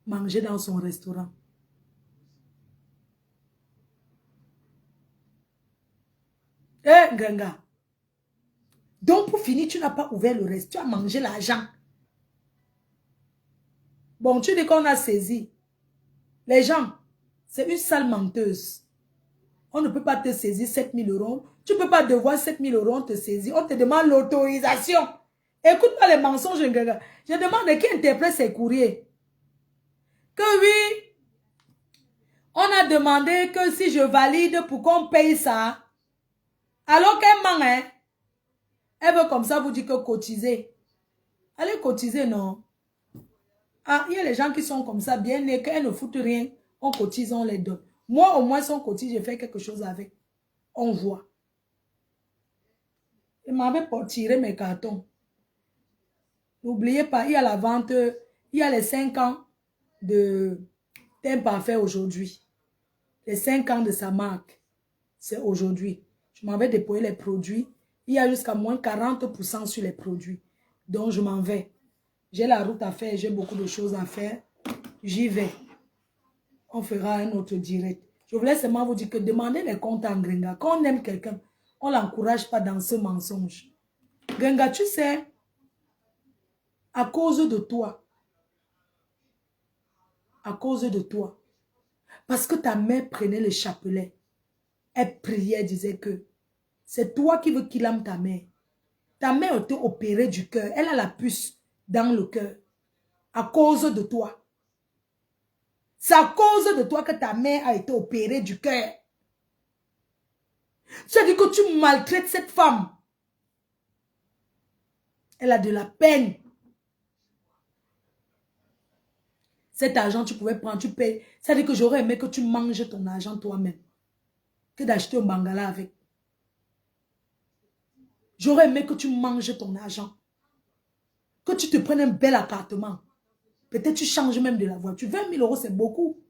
manger dans son restaurant. Eh, Gringa. Donc, pour finir, tu n'as pas ouvert le reste. Tu as mangé l'argent. Bon, tu dis qu'on a saisi. Les gens, c'est une sale menteuse. On ne peut pas te saisir 7 000 €. Tu ne peux pas devoir 7 000 €, on te saisit. On te demande l'autorisation. Écoute-moi les mensonges, Gringa. Je demande qui interprète ces courriers. Que oui, on a demandé que si je valide pour qu'on paye ça. Alors qu'elle ment, hein? Elle veut comme ça vous dire que cotiser. Allez cotiser, non? Ah, il y a les gens qui sont comme ça, bien nés, qu'elles ne foutent rien. On cotise, on les donne. Moi, au moins, si on cotise, je fais quelque chose avec. On voit. Il m'avait tiré mes cartons. N'oubliez pas, il y a la vente, il y a les 5 ans de Teint Parfait aujourd'hui. Les 5 ans de sa marque, c'est aujourd'hui. Je m'avais déployé les produits. Il y a jusqu'à moins 40% sur les produits. Donc, je m'en vais. J'ai la route à faire, j'ai beaucoup de choses à faire. J'y vais. On fera un autre direct. Je voulais seulement vous dire que demandez les comptes en Gringa. Quand on aime quelqu'un, on ne l'encourage pas dans ce mensonge. Gringa, tu sais, à cause de toi, parce que ta mère prenait le chapelet, elle priait, disait que c'est toi qui veux qu'il aime ta mère. Ta mère a été opérée du cœur, elle a la puce dans le cœur, à cause de toi. C'est à cause de toi que ta mère a été opérée du cœur. C'est-à-dire que tu maltraites cette femme. Elle a de la peine. Cet argent, tu pouvais prendre, tu payes. C'est-à-dire que j'aurais aimé que tu manges ton argent toi-même. Que d'acheter un bangala avec. J'aurais aimé que tu manges ton argent. Que tu te prennes un bel appartement. Peut-être tu changes même de la voiture. 20 000 €, c'est beaucoup.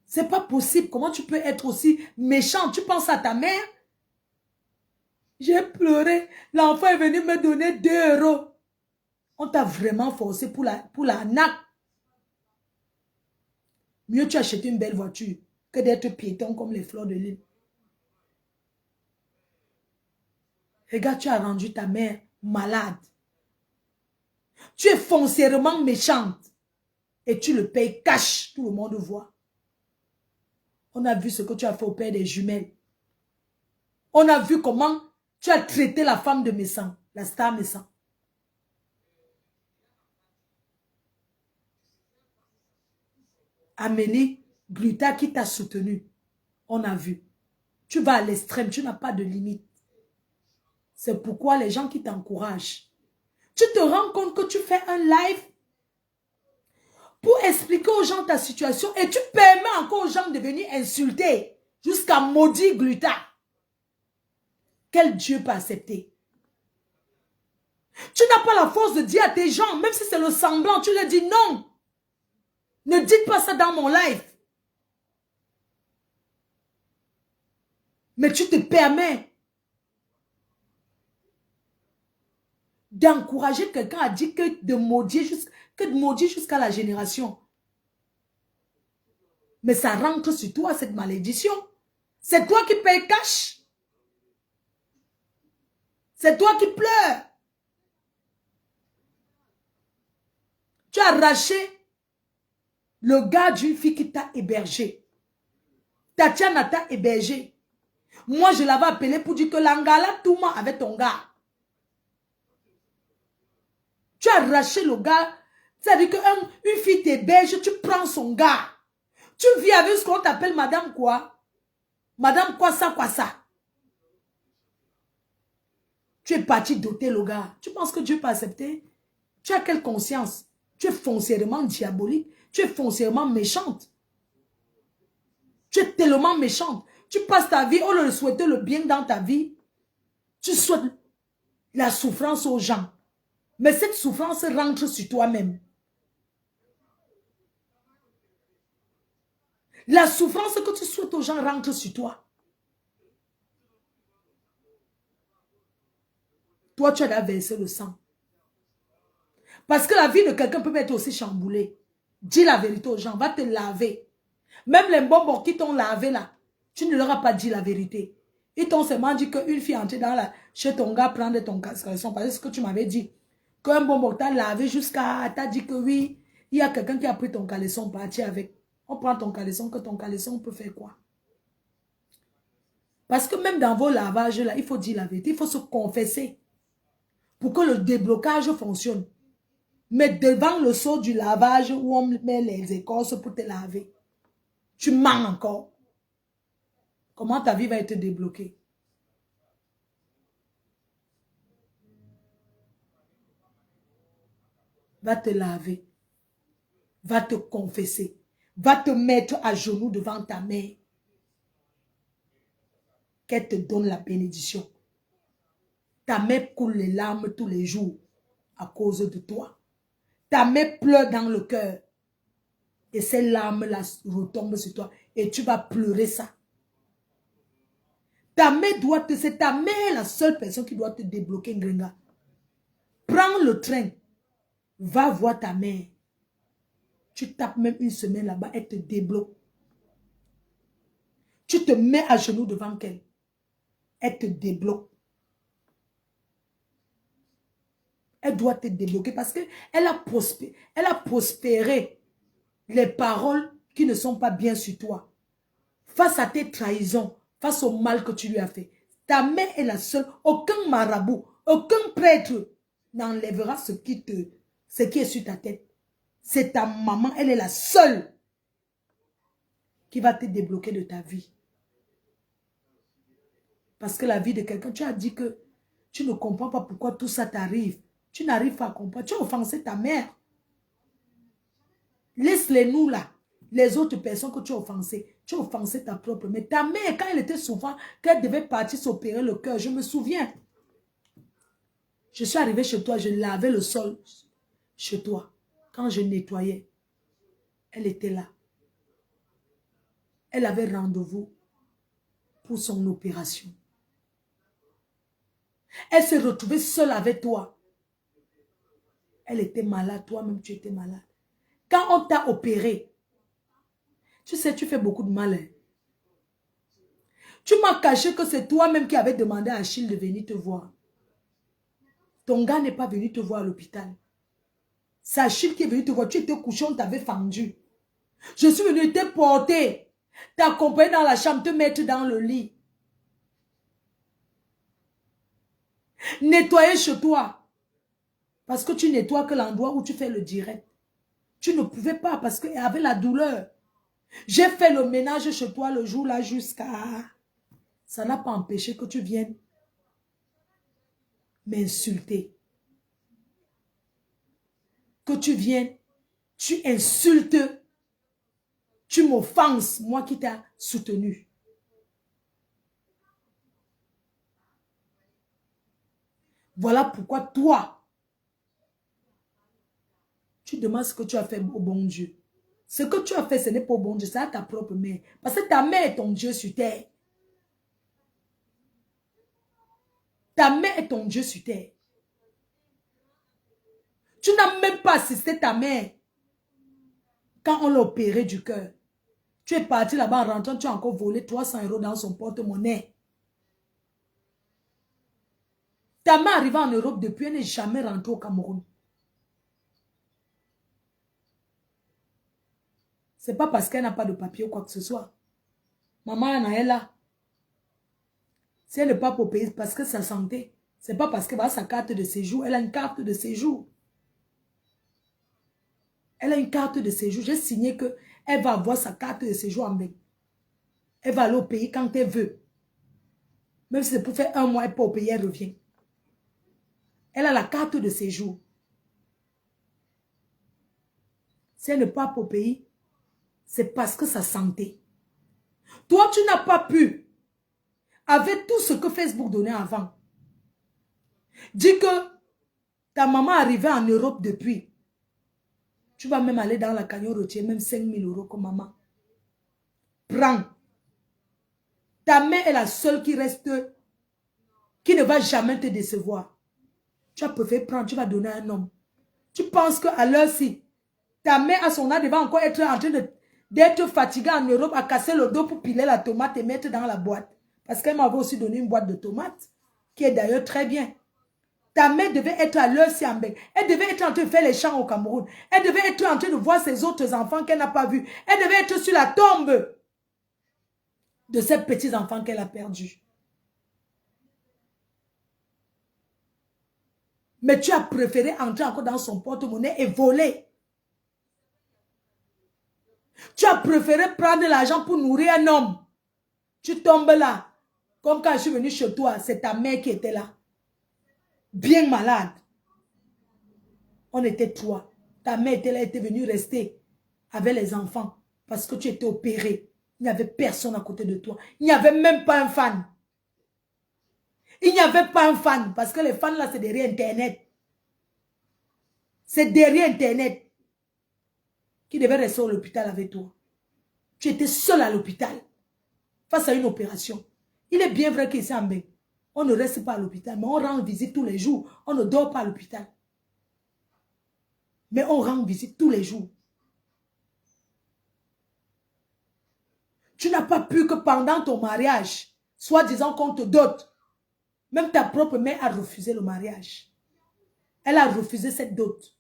C'est pas possible. Comment tu peux être aussi méchant? Tu penses à ta mère? J'ai pleuré. L'enfant est venu me donner 2 €. On t'a vraiment forcé pour la nappe. Mieux tu achètes une belle voiture que d'être piéton comme les fleurs de l'île. Regarde, tu as rendu ta mère malade. Tu es foncièrement méchante. Et tu le payes cash. Tout le monde voit. On a vu ce que tu as fait au père des jumelles. On a vu comment tu as traité la femme de Messan, la star Messan. Amélie Gluta qui t'a soutenu. On a vu. Tu vas à l'extrême, tu n'as pas de limite. C'est pourquoi les gens qui t'encouragent. Tu te rends compte que tu fais un live pour expliquer aux gens ta situation et tu permets encore aux gens de venir insulter jusqu'à maudire Gluta. Quel Dieu peut accepter? Tu n'as pas la force de dire à tes gens, même si c'est le semblant, tu leur dis non. Ne dites pas ça dans mon live. Mais tu te permets d'encourager quelqu'un à dire que de maudire jusqu'à la génération. Mais ça rentre sur toi, cette malédiction. C'est toi qui payes cash. C'est toi qui pleures. Tu as arraché le gars d'une fille qui t'a hébergé. Tatiana t'a hébergé. Moi, je l'avais appelé pour dire que l'Angala Touma avec ton gars. Tu as arraché le gars. C'est-à-dire qu'une fille t'héberge, tu prends son gars. Tu vis avec ce qu'on t'appelle Madame quoi? Madame quoi ça? Tu es parti doter le gars. Tu penses que Dieu peut accepter? Tu as quelle conscience? Tu es foncièrement diabolique. Tu es foncièrement méchante. Tu es tellement méchante. Tu passes ta vie, au lieu de souhaiter le bien dans ta vie, tu souhaites la souffrance aux gens. Mais cette souffrance rentre sur toi-même. La souffrance que tu souhaites aux gens rentre sur toi. Toi, tu as versé le sang. Parce que la vie de quelqu'un peut être aussi chamboulée. Dis la vérité aux gens, va te laver. Même les bonbons qui t'ont lavé là, tu ne leur as pas dit la vérité. Ils t'ont seulement dit qu'une fille entrée chez ton gars prendre ton caleçon. Parce que ce que tu m'avais dit, qu'un bonbon t'a lavé jusqu'à... T'as dit que oui, il y a quelqu'un qui a pris ton caleçon, parti avec. On prend ton caleçon, que ton caleçon, on peut faire quoi? Parce que même dans vos lavages là, il faut dire la vérité, il faut se confesser pour que le déblocage fonctionne. Mais devant le seau du lavage où on met les écorces pour te laver, tu mens encore. Comment ta vie va être débloquée? Va te laver. Va te confesser. Va te mettre à genoux devant ta mère. Qu'elle te donne la bénédiction. Ta mère coule les larmes tous les jours à cause de toi. Ta mère pleure dans le cœur. Et ces larmes-là retombent sur toi. Et tu vas pleurer ça. Ta mère doit te... C'est ta mère la seule personne qui doit te débloquer, Ngrenga. Prends le train. Va voir ta mère. Tu tapes même une semaine là-bas, elle te débloque. Tu te mets à genoux devant elle. Elle te débloque. Elle doit te débloquer parce qu'elle a prospéré les paroles qui ne sont pas bien sur toi. Face à tes trahisons, face au mal que tu lui as fait. Ta mère est la seule. Aucun marabout, aucun prêtre n'enlèvera ce qui est sur ta tête. C'est ta maman, elle est la seule qui va te débloquer de ta vie. Parce que la vie de quelqu'un, tu as dit que tu ne comprends pas pourquoi tout ça t'arrive. Tu n'arrives pas à comprendre. Tu as offensé ta mère. Laisse-les nous là. Les autres personnes que tu as offensées. Tu as offensé ta propre mère. Ta mère, quand elle était souvent, qu'elle devait partir s'opérer le cœur, je me souviens. Je suis arrivée chez toi, je lavais le sol chez toi. Quand je nettoyais, elle était là. Elle avait rendez-vous pour son opération. Elle s'est retrouvée seule avec toi. Elle était malade, toi-même tu étais malade. Quand on t'a opéré, tu sais, tu fais beaucoup de mal. Hein? Tu m'as caché que c'est toi-même qui avais demandé à Achille de venir te voir. Ton gars n'est pas venu te voir à l'hôpital. C'est Achille qui est venu te voir. Tu étais couché, on t'avait fendu. Je suis venu te porter, t'accompagner dans la chambre, te mettre dans le lit. Nettoyer chez toi. Parce que tu nettoies que l'endroit où tu fais le direct. Tu ne pouvais pas parce qu'il y avait la douleur. J'ai fait le ménage chez toi le jour là jusqu'à... Ça n'a pas empêché que tu viennes m'insulter. Que tu viennes, tu insultes, tu m'offenses, moi qui t'ai soutenu. Voilà pourquoi toi, tu demandes ce que tu as fait au bon Dieu. Ce que tu as fait, ce n'est pas au bon Dieu, c'est à ta propre mère. Parce que ta mère est ton Dieu sur terre. Ta mère est ton Dieu sur terre. Tu n'as même pas assisté ta mère quand on l'a opéré du cœur. Tu es parti là-bas en rentrant, tu as encore volé 300 € dans son porte-monnaie. Ta mère arrivée en Europe depuis, elle n'est jamais rentrée au Cameroun. Ce n'est pas parce qu'elle n'a pas de papier ou quoi que ce soit. Maman elle est là. Si elle n'est pas pour payer parce que sa santé, ce n'est pas parce qu'elle a sa carte de séjour. Elle a une carte de séjour. Elle a une carte de séjour. J'ai signé qu'elle va avoir sa carte de séjour en main. Elle va aller au pays quand elle veut. Même si c'est pour faire un mois, elle peut au pays, elle revient. Elle a la carte de séjour. si elle ne part pas au pays, c'est parce que sa santé. Toi, tu n'as pas pu, avec tout ce que Facebook donnait avant, dis que ta maman arrivait en Europe depuis. Tu vas même aller dans la cagnon routier, même 5 000 € comme maman. Prends. Ta mère est la seule qui reste, qui ne va jamais te décevoir. Tu as préféré prendre, tu vas donner à un homme. Tu penses qu'à l'heure-ci, ta mère à son âge va encore être en train d'être fatiguée en Europe à casser le dos pour piler la tomate et mettre dans la boîte. Parce qu'elle m'avait aussi donné une boîte de tomates, qui est d'ailleurs très bien. Ta mère devait être à l'heure-ci en Belgique. Elle devait être en train de faire les champs au Cameroun. Elle devait être en train de voir ses autres enfants qu'elle n'a pas vus. Elle devait être sur la tombe de ces petits enfants qu'elle a perdus. Mais tu as préféré entrer encore dans son porte-monnaie et voler. Tu as préféré prendre l'argent pour nourrir un homme. Tu tombes là. Comme quand je suis venue chez toi, c'est ta mère qui était là. Bien malade. On était trois. Ta mère était là, était venue rester avec les enfants. Parce que tu étais opéré. Il n'y avait personne à côté de toi. Il n'y avait même pas un fan. Il n'y avait pas un fan. Parce que les fans là, c'est derrière Internet. C'est derrière Internet. Qui devait rester à l'hôpital avec toi. Tu étais seul à l'hôpital. Face à une opération. Il est bien vrai qu'ici en Belgique, on ne reste pas à l'hôpital, mais on rend visite tous les jours. On ne dort pas à l'hôpital. Mais on rend visite tous les jours. Tu n'as pas pu que pendant ton mariage, soi-disant qu'on te dote, même ta propre mère a refusé le mariage. Elle a refusé cette dot.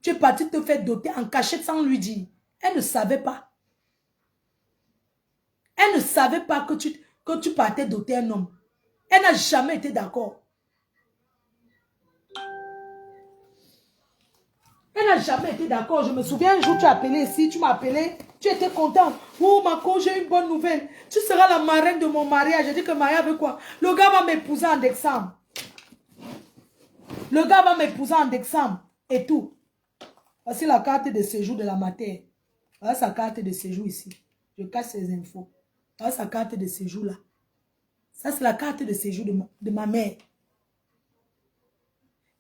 Tu es parti te faire doter en cachette sans lui dire. Elle ne savait pas. Elle ne savait pas que tu partais doter un homme. Elle n'a jamais été d'accord. Elle n'a jamais été d'accord. Je me souviens un jour, tu as appelé ici, tu m'as appelé, tu étais content. Oh, ma co, j'ai une bonne nouvelle. Tu seras la marraine de mon mariage. J'ai dit que mariage avec quoi? Le gars va m'épouser en décembre. Le gars va m'épouser en décembre. Et tout. Voici la carte de séjour de la matière. Voilà sa carte de séjour ici. Je cache ces infos. Voilà sa carte de séjour là. Ça, c'est la carte de séjour de ma mère.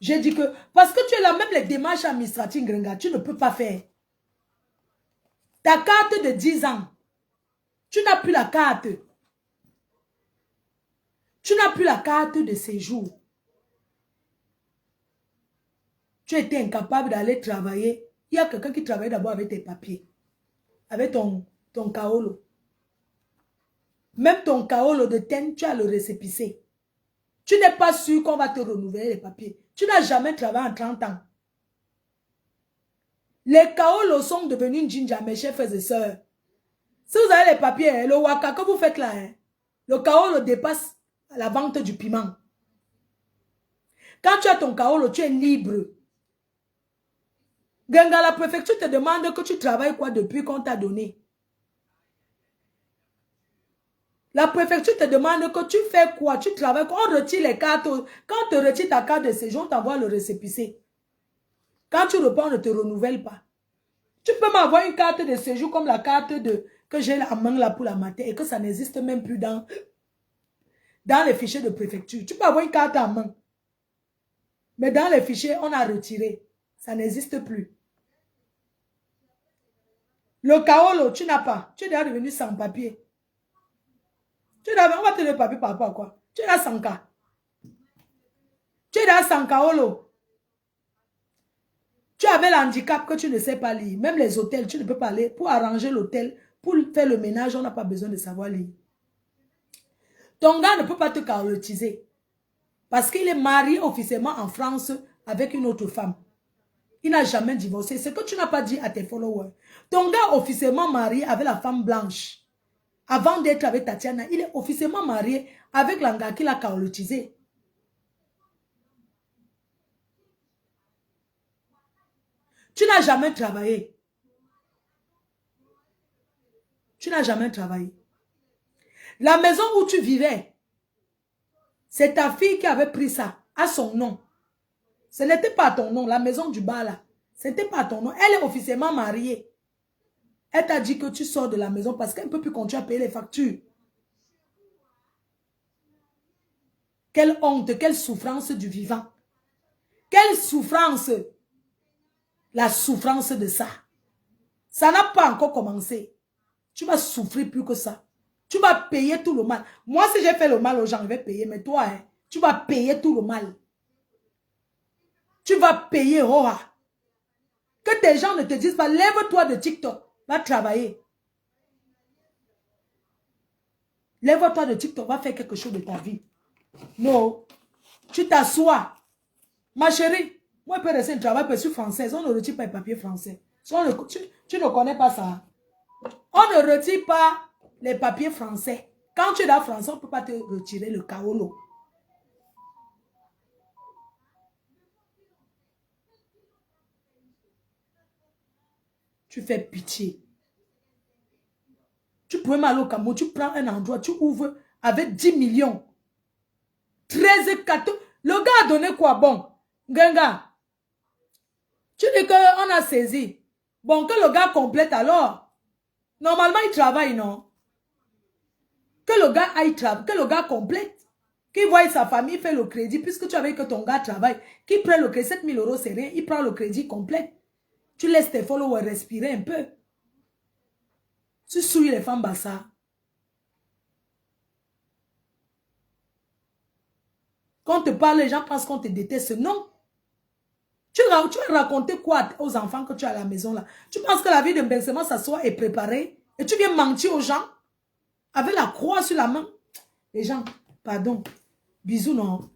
J'ai dit que, parce que tu es là, même les démarches administratives, Gringa, tu ne peux pas faire. Ta carte de 10 ans, tu n'as plus la carte. Tu n'as plus la carte de séjour. Tu étais incapable d'aller travailler. Il y a quelqu'un qui travaille d'abord avec tes papiers. Avec ton kaolo. Même ton kaolo de thème, tu as le récépissé. Tu n'es pas sûr qu'on va te renouveler les papiers. Tu n'as jamais travaillé en 30 ans. Les kaolos sont devenus une jinja, mes chers frères et sœurs. Si vous avez les papiers, le waka que vous faites là, le kaolo dépasse la vente du piment. Quand tu as ton kaolo, tu es libre. Ganga, la préfecture te demande que tu travailles quoi depuis qu'on t'a donné. La préfecture te demande que tu fais quoi, tu travailles quoi. On retire les cartes. Quand on te retire ta carte de séjour, on t'envoie le récépissé. Quand tu repars, on ne te renouvelle pas. Tu peux m'avoir une carte de séjour comme la carte que j'ai en main là pour la matin et que ça n'existe même plus dans les fichiers de préfecture. Tu peux avoir une carte en main. Mais dans les fichiers, on a retiré. Ça n'existe plus. Le kaolo, tu n'as pas. Tu es déjà devenu sans papier. On va te donner le papier par rapport à quoi? Tu es là sans cas. Tu es là sans kaolo. Tu avais l'handicap que tu ne sais pas lire. Même les hôtels, tu ne peux pas lire. Pour arranger l'hôtel, pour faire le ménage, on n'a pas besoin de savoir lire. Ton gars ne peut pas te carotiser. Parce qu'il est marié officiellement en France avec une autre femme. Il n'a jamais divorcé. C'est que tu n'as pas dit à tes followers. Ton gars officiellement marié avec la femme blanche. Avant d'être avec Tatiana, il est officiellement marié avec l'anga qu'il a carotisé. Tu n'as jamais travaillé. Tu n'as jamais travaillé. La maison où tu vivais, c'est ta fille qui avait pris ça à son nom. Ce n'était pas ton nom, la maison du bas là. C'était pas ton nom. Elle est officiellement mariée. Elle t'a dit que tu sors de la maison parce qu'elle ne peut plus continuer à payer les factures. Quelle honte, quelle souffrance du vivant. Quelle souffrance. La souffrance de ça. Ça n'a pas encore commencé. Tu vas souffrir plus que ça. Tu vas payer tout le mal. Moi, si j'ai fait le mal aux gens, je vais payer. Mais toi, hein, tu vas payer tout le mal. Tu vas payer, oh. Que tes gens ne te disent pas, lève-toi de TikTok. Va travailler. Lève-toi de TikTok, va faire quelque chose de ta vie. Non. Tu t'assois. Ma chérie, moi, je peux rester un travail, parce que je suis française. On ne retire pas les papiers français. Tu ne connais pas ça. On ne retire pas les papiers français. Quand tu es dans français, on ne peut pas te retirer le kaolo. Tu fais pitié. Tu peux même aller au Cameroun, tu prends un endroit, tu ouvres avec 10 millions. 13, 14. Le gars a donné quoi? Bon, Genga. Tu dis qu'on a saisi. Bon, que le gars complète alors. Normalement, il travaille, non? Que le gars aille travailler, que le gars complète. Qu'il voit sa famille faire le crédit, puisque tu avais que ton gars travaille. Qu'il prenne le crédit, 7 000 euros, c'est rien. Il prend le crédit complet. Tu laisses tes followers respirer un peu. Tu souilles les femmes bassa. Quand on te parle, les gens pensent qu'on te déteste. Non. Tu vas raconter quoi aux enfants que tu as à la maison là? Tu penses que la vie de Benzema s'assoit et préparée et tu viens mentir aux gens avec la croix sur la main? Les gens, pardon, bisous non.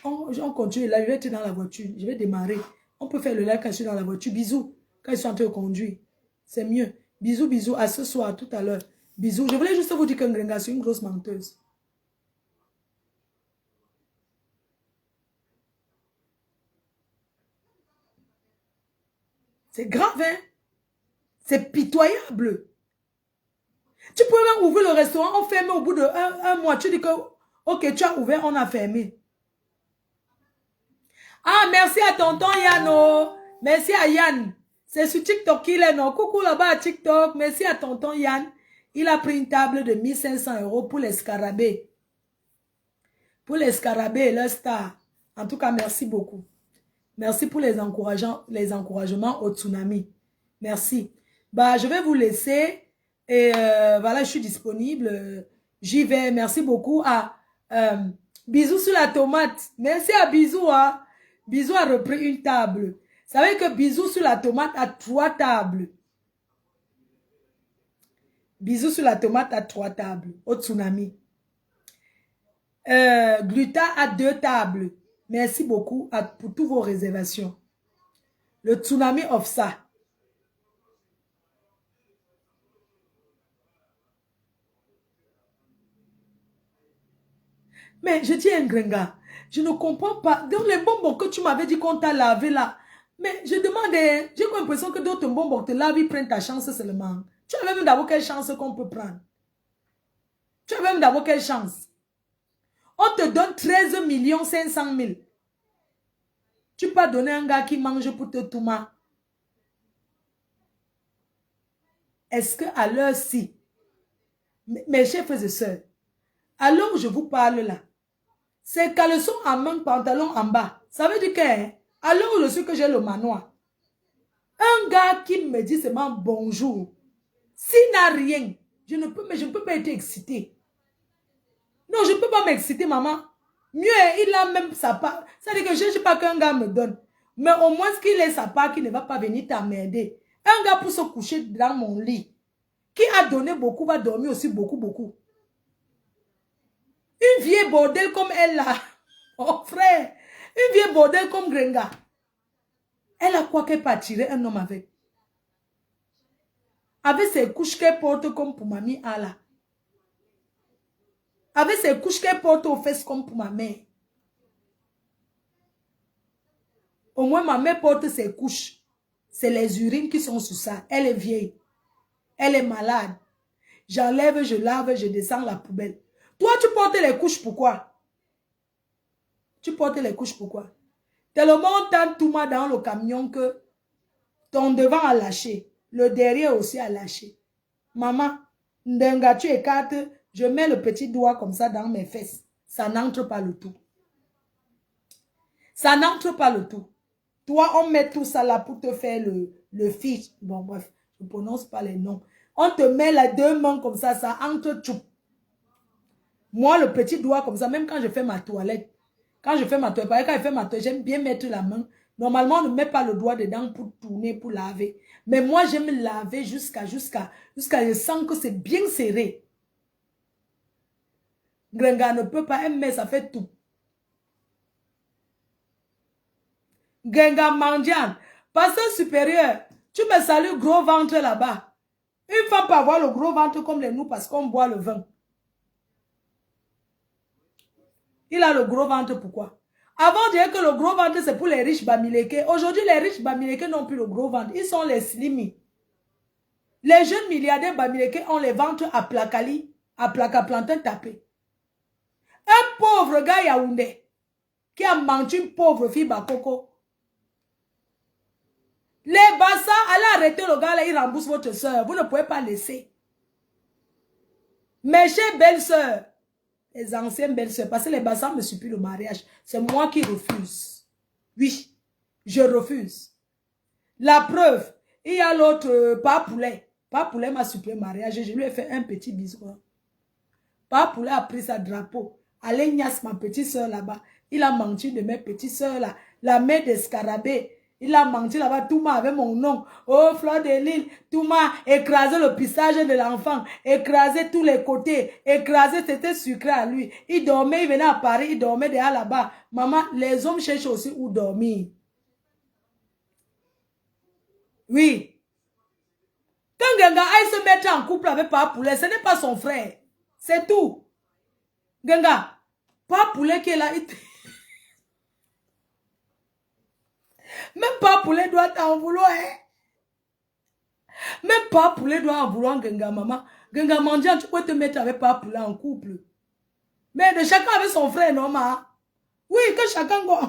On continue, là je vais être dans la voiture, je vais démarrer. On peut faire le live quand je suis dans la voiture, bisous, quand ils sont en train de conduire. C'est mieux. Bisous, bisous, à ce soir, tout à l'heure. Bisous. Je voulais juste vous dire que Ngrenga, c'est une grosse menteuse. C'est grave, hein? C'est pitoyable. Tu peux même ouvrir le restaurant, on ferme au bout de un mois. Tu dis que, ok, tu as ouvert, on a fermé. Ah, merci à tonton Yann. Oh. Merci à Yann. C'est sur TikTok qu'il est, non? Coucou là-bas à TikTok. Merci à tonton Yann. Il a pris une table de 1 500 € pour les scarabées. Pour les scarabées, leur star. En tout cas, merci beaucoup. Merci pour les encouragements au tsunami. Merci. Bah, je vais vous laisser. Et voilà, je suis disponible. J'y vais. Merci beaucoup à Bisous sur la tomate. Merci à Bisous. Hein. Bisous a repris une table. Vous savez que Bisous sur la tomate a 3 tables. Bisous sur la tomate a 3 tables. Au tsunami. Gluta a 2 tables. Merci beaucoup pour toutes vos réservations. Le tsunami of ça. Mais je dis un Ngrenga, je ne comprends pas. Dans les bonbons que tu m'avais dit qu'on t'a lavé là, mais je demandais, j'ai l'impression que d'autres bonbons te lavent, ils prennent ta chance seulement. Tu as même d'abord quelle chance qu'on peut prendre? Tu as même d'abord quelle chance? On te donne 13 500 000. Tu peux donner un gars qui mange pour te touma. Est-ce qu'à l'heure-ci, mes chers frères et sœurs, à l'heure où je vous parle là, c'est caleçon en main, pantalon en bas. Ça veut dire que, à l'heure où je suis que j'ai le manoir, un gars qui me dit seulement bonjour, s'il n'a rien, je ne peux pas être excité. Non, je ne peux pas m'exciter, maman. Mieux, il a même sa part. Ça veut dire que je ne sais pas qu'un gars me donne. Mais au moins qu'il ait sa part qui ne va pas venir t'emmerder. Un gars pour se coucher dans mon lit, qui a donné beaucoup, va dormir aussi beaucoup, beaucoup. Une vieille bordel comme elle là. Oh frère. Une vieille bordel comme Ngrenga. Elle a quoi qu'elle peut attirer un homme avec? Avec ses couches qu'elle porte comme pour mamie Allah. Avec ses couches qu'elle porte aux fesses comme pour ma mère. Au moins ma mère porte ses couches. C'est les urines qui sont sur ça. Elle est vieille. Elle est malade. J'enlève, je lave, je descends la poubelle. Toi, tu portes les couches pourquoi? Tu portes les couches pourquoi? Tellement on tente tout mal dans le camion que Ton devant a lâché. Le derrière aussi a lâché. Maman, Ndenga, tu écartes, je mets le petit doigt comme ça dans mes fesses. Ça n'entre pas le tout. Ça n'entre pas le tout. Toi, on met tout ça là pour te faire le fiche. Bon, bref, je ne prononce pas les noms. On te met les deux mains comme ça entre tout. Moi, le petit doigt comme ça, même quand je fais ma toilette, quand je fais ma toilette, j'aime bien mettre la main. Normalement, on ne met pas le doigt dedans pour tourner, pour laver. Mais moi, j'aime laver jusqu'à je sens que c'est bien serré. Grenga ne peut pas, elle met, ça fait tout. Grenga Mandian, pasteur supérieur, tu me salues gros ventre là-bas. Une femme peut avoir le gros ventre comme les nous parce qu'on boit le vin. Il a le gros ventre, pourquoi? Avant, on dirait que le gros ventre, c'est pour les riches bamileke. Aujourd'hui, les riches bamileke n'ont plus le gros ventre. Ils sont les slimis. Les jeunes milliardaires bamileke ont les ventres à placali, à plantain tapé. Un pauvre gars Yaoundé qui a menti une pauvre fille Bakoko. Les bassins, allez arrêter le gars là, il rembourse votre soeur. Vous ne pouvez pas laisser. Mes chers belles-sœurs, les anciennes belles-sœurs, parce que les bassins me supplient le mariage. C'est moi qui refuse. Oui, je refuse. La preuve, il y a l'autre, Papa Poulet. Papa Poulet m'a supplié le mariage et je lui ai fait un petit bisou. Papa Poulet a pris sa drapeau. Allez, Nias, ma petite soeur là-bas. Il a menti de mes petites soeurs là. La mère d'escarabée. Il a menti là-bas. Touma avait mon nom. Oh, Fleur de Lille. Touma écrasé le pistage de l'enfant. Écrasé tous les côtés. Écrasé, c'était sucré à lui. Il dormait, il venait à Paris. Il dormait derrière là-bas. Maman, les hommes cherchent aussi où dormir. Oui. Quand Genga aille se mettre en couple avec Papa Poulet, ce n'est pas son frère. C'est tout. Genga, Papa Poulet qui est là, même Papa Poulet doit t'en vouloir. Hein? Même Papa Poulet doit en vouloir, Genga, maman. Genga Mandian, tu peux te mettre avec Papa Poulet en couple. Mais de chacun avec son frère, non, ma? Oui, que chacun go.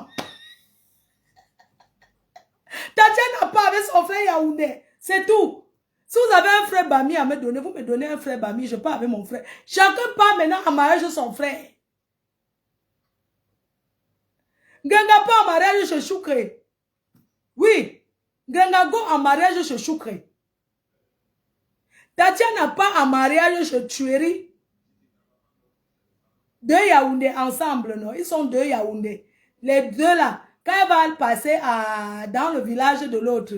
Tatia n'a pas avec son frère Yaoundé. C'est tout. Si vous avez un frère Bami à me donner, vous me donnez un frère Bami, je pars avec mon frère. Chacun part maintenant en mariage de son frère. Genga pas en mariage chez Choukre. Oui. Genga go en mariage chez Choukre. Tatia n'a pas en mariage chez Tueri. Deux Yaoundé ensemble, non? Ils sont deux Yaoundé. Les deux là, quand elle va passer dans le village de l'autre,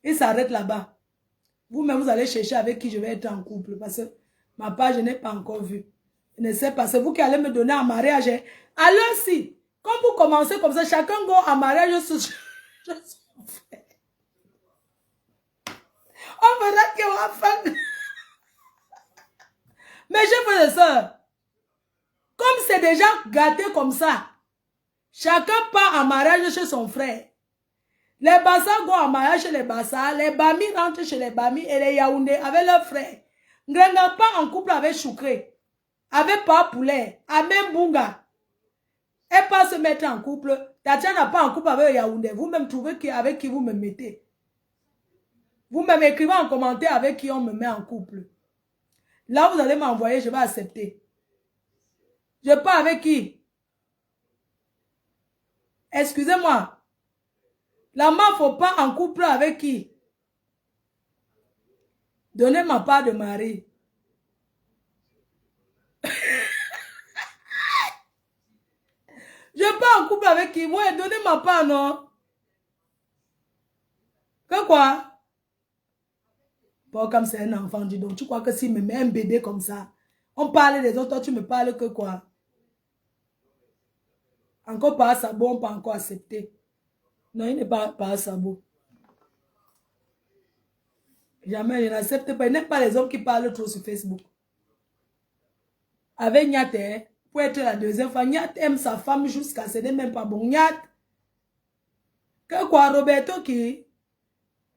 ils s'arrêtent là-bas. Vous-même, vous allez chercher avec qui je vais être en couple. Parce que ma part, je n'ai pas encore vu. Je ne sais pas. C'est vous qui allez me donner en mariage. Alors si, quand vous commencez comme ça, chacun go en mariage sur son frère. On verra qu'il y aura fin. Mais j'ai frères et sœurs, comme c'est déjà gâté comme ça, chacun part en mariage chez son frère. Les Bassa vont en mariage chez les Bassa, les Bami rentrent chez les Bami et les Yaoundé avec leurs frères. Ngrenga pas en couple avec Choukre, avec Papa Poulet, avec Bunga. Elle pas se mettre en couple. Tatia n'a pas en couple avec Yaoundé. Vous-même trouvez avec qui vous me mettez. Vous-même écrivez en commentaire avec qui on me met en couple. Là, vous allez m'envoyer, je vais accepter. Je pars avec qui? Excusez-moi. La main, faut pas en couple avec qui? Donnez ma part de mari. Je pas en couple avec qui? Moi, donnez ma part, non? Que quoi? Bon, comme c'est un enfant, dis donc, tu crois que s'il me met un bébé comme ça, on parle des autres, toi, tu me parles que quoi? Encore pas à sabot, on peut encore accepter. Non, il n'est pas à sabot. Jamais, je n'accepte pas. Il n'aime pas les hommes qui parlent trop sur Facebook. Avec Nyate, pour être la deuxième fois, Nyate aime sa femme jusqu'à ce n'est même pas bon. Nyate. Que quoi, Roberto qui?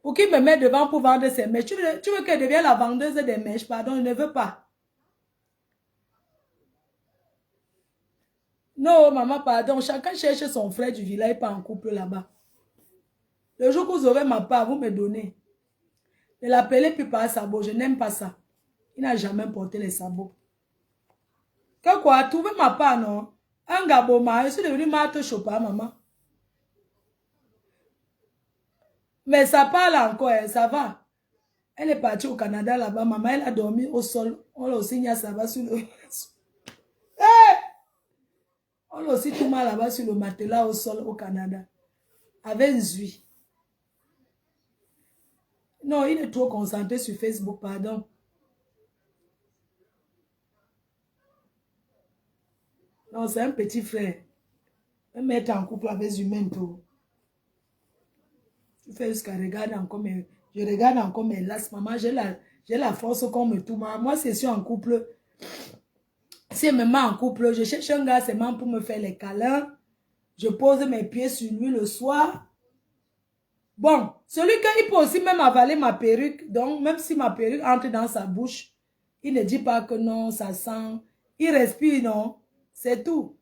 Pour qui me met devant pour vendre ses mèches? Tu veux qu'elle devienne la vendeuse des mèches? Pardon, je ne veux pas. Non, maman, pardon. Chacun cherche son frère du village, pas en couple là-bas. Le jour que vous aurez ma part, vous me donnez. Ne l'appelez plus par sabot, je n'aime pas ça. Il n'a jamais porté les sabots. Que quoi, trouvez ma part, non? Un gaboma, je suis devenu Marthe Chopin, maman. Mais ça parle encore, ça va. Elle est partie au Canada là-bas, maman, elle a dormi au sol. On l'a aussi mis ça va sur le... On l'a aussi tout mal là-bas sur le matelas au sol au Canada. Avec Zui. Non, il est trop concentré sur Facebook, pardon. Non, c'est un petit frère. Un mettre en couple avec Zumento. Je fais jusqu'à regarder encore mes... Je regarde encore mes lasses. Maman, j'ai la force qu'on me tout. Moi, c'est sûr en couple. Si elle me met en couple, je cherche un gars seulement pour me faire les câlins. Je pose mes pieds sur lui le soir. Bon, celui qui peut aussi même avaler ma perruque. Donc, même si ma perruque entre dans sa bouche, il ne dit pas que non, ça sent. Il respire, non. C'est tout.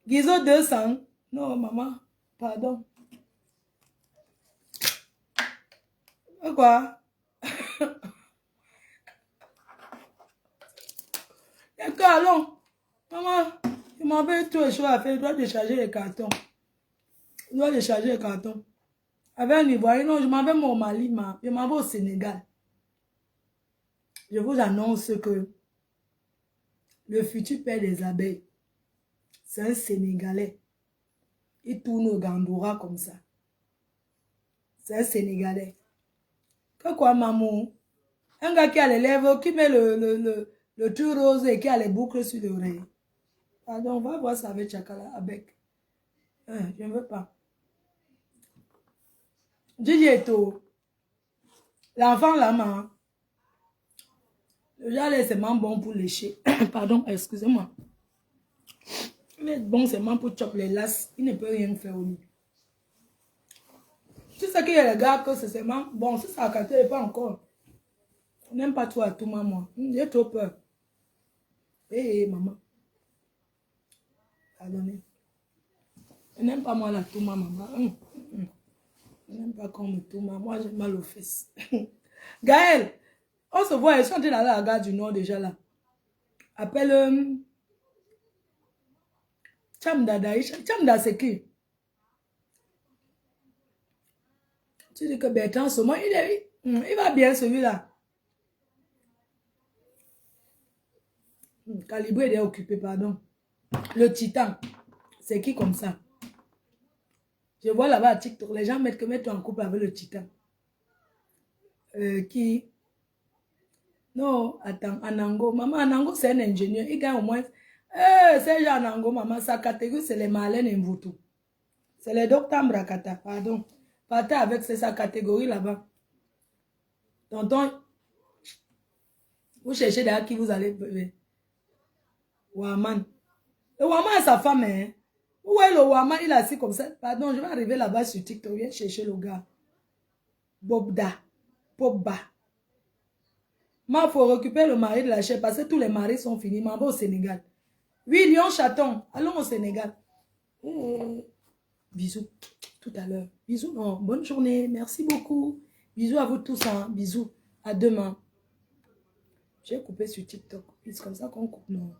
Guizo 200. Non, maman, pardon. Quoi? D'accord, allons. Maman, il m'avait tout les choses à faire. Il doit décharger les cartons. Il doit décharger les cartons. Avec un Ivoirien, non, je m'en vais au Mali, je m'en vais au Sénégal. Je vous annonce que le futur père des abeilles, c'est un Sénégalais. Il tourne au Gandoura comme ça. C'est un Sénégalais. Que quoi, maman? Un gars qui a les lèvres, qui met le truc rose et qui a les boucles sur l'oreille. Pardon, on va voir ça avec Chakala, avec. Je ne veux pas. Gigi Eto, l'enfant là-bas, le genre c'est vraiment bon pour lécher. Pardon, excusez-moi. Mais bon, c'est bon pour chopper les lasses. Il ne peut rien faire au lit. Tu sais qu'il y a les gars que c'est seulement... Bon, si ça a capté, pas encore. On n'aime pas toi à tout moment. J'ai trop peur. Hé, maman. Pardonnez. On n'aime pas moi la tout maman. On n'aime pas qu'on me tout moi j'ai mal aux fesses. Gaël, on se voit, ils sont en train d'aller à la gare du Nord déjà là. Appelle... Chamda Daïcha. Chamda c'est qui? Tu dis que Bertrand Saumon, il va bien celui-là. Calibré, il est occupé, pardon. Le titan, c'est qui comme ça? Je vois là-bas à TikTok, les gens mettent en couple avec le titan. Qui? Non, attends, Anango. Maman, Anango, c'est un ingénieur. Il gagne au moins... c'est genre Anango, maman. Sa catégorie, c'est les Marlène et Mvutu. C'est les docteurs Mbrakata, pardon. Partez avec sa catégorie là-bas. Tonton, vous cherchez derrière qui vous allez... Waman. Le Waman a sa femme, hein. Où est le Waman? Il est assis comme ça. Pardon, je vais arriver là-bas sur TikTok. Viens chercher le gars. Bobda. Bobba. Mais il faut récupérer le mari de la chair parce que tous les maris sont finis. Mais on va au Sénégal. Oui, Lyon Chaton. Allons au Sénégal. Bisous. Tout à l'heure. Bisous. Non. Bonne journée. Merci beaucoup. Bisous à vous tous. Hein. Bisous. À demain. J'ai coupé sur TikTok. C'est comme ça qu'on coupe. Non.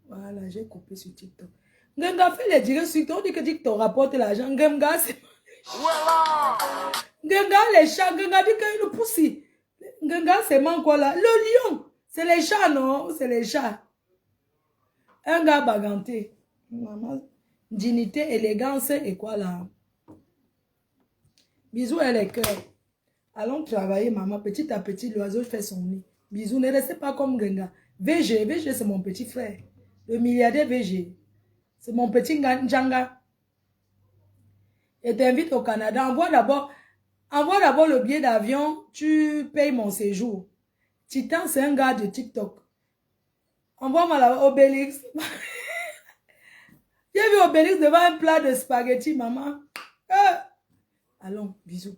Voilà, j'ai coupé sur TikTok. Ngenga fait les directs sur TikTok. On dit que TikTok rapporte l'argent. Ngenga, c'est... Ngenga, les chats. Ngenga dit qu'il nous pousse. Ngenga, c'est quoi là? Le lion. C'est les chats, non? C'est les chats. Un gars baganté. Maman. Dignité, élégance et quoi là? Bisous et les cœurs. Allons travailler, maman. Petit à petit, l'oiseau fait son nid. Bisous, ne restez pas comme Ngenga. VG, c'est mon petit frère. Le milliardaire VG. C'est mon petit Njanga. Et t'invite au Canada. Envoie d'abord le billet d'avion. Tu payes mon séjour. Titan, c'est un gars de TikTok. Envoie-moi là Obélix. J'ai vu Obélix devant un plat de spaghetti, maman. Allons, bisous.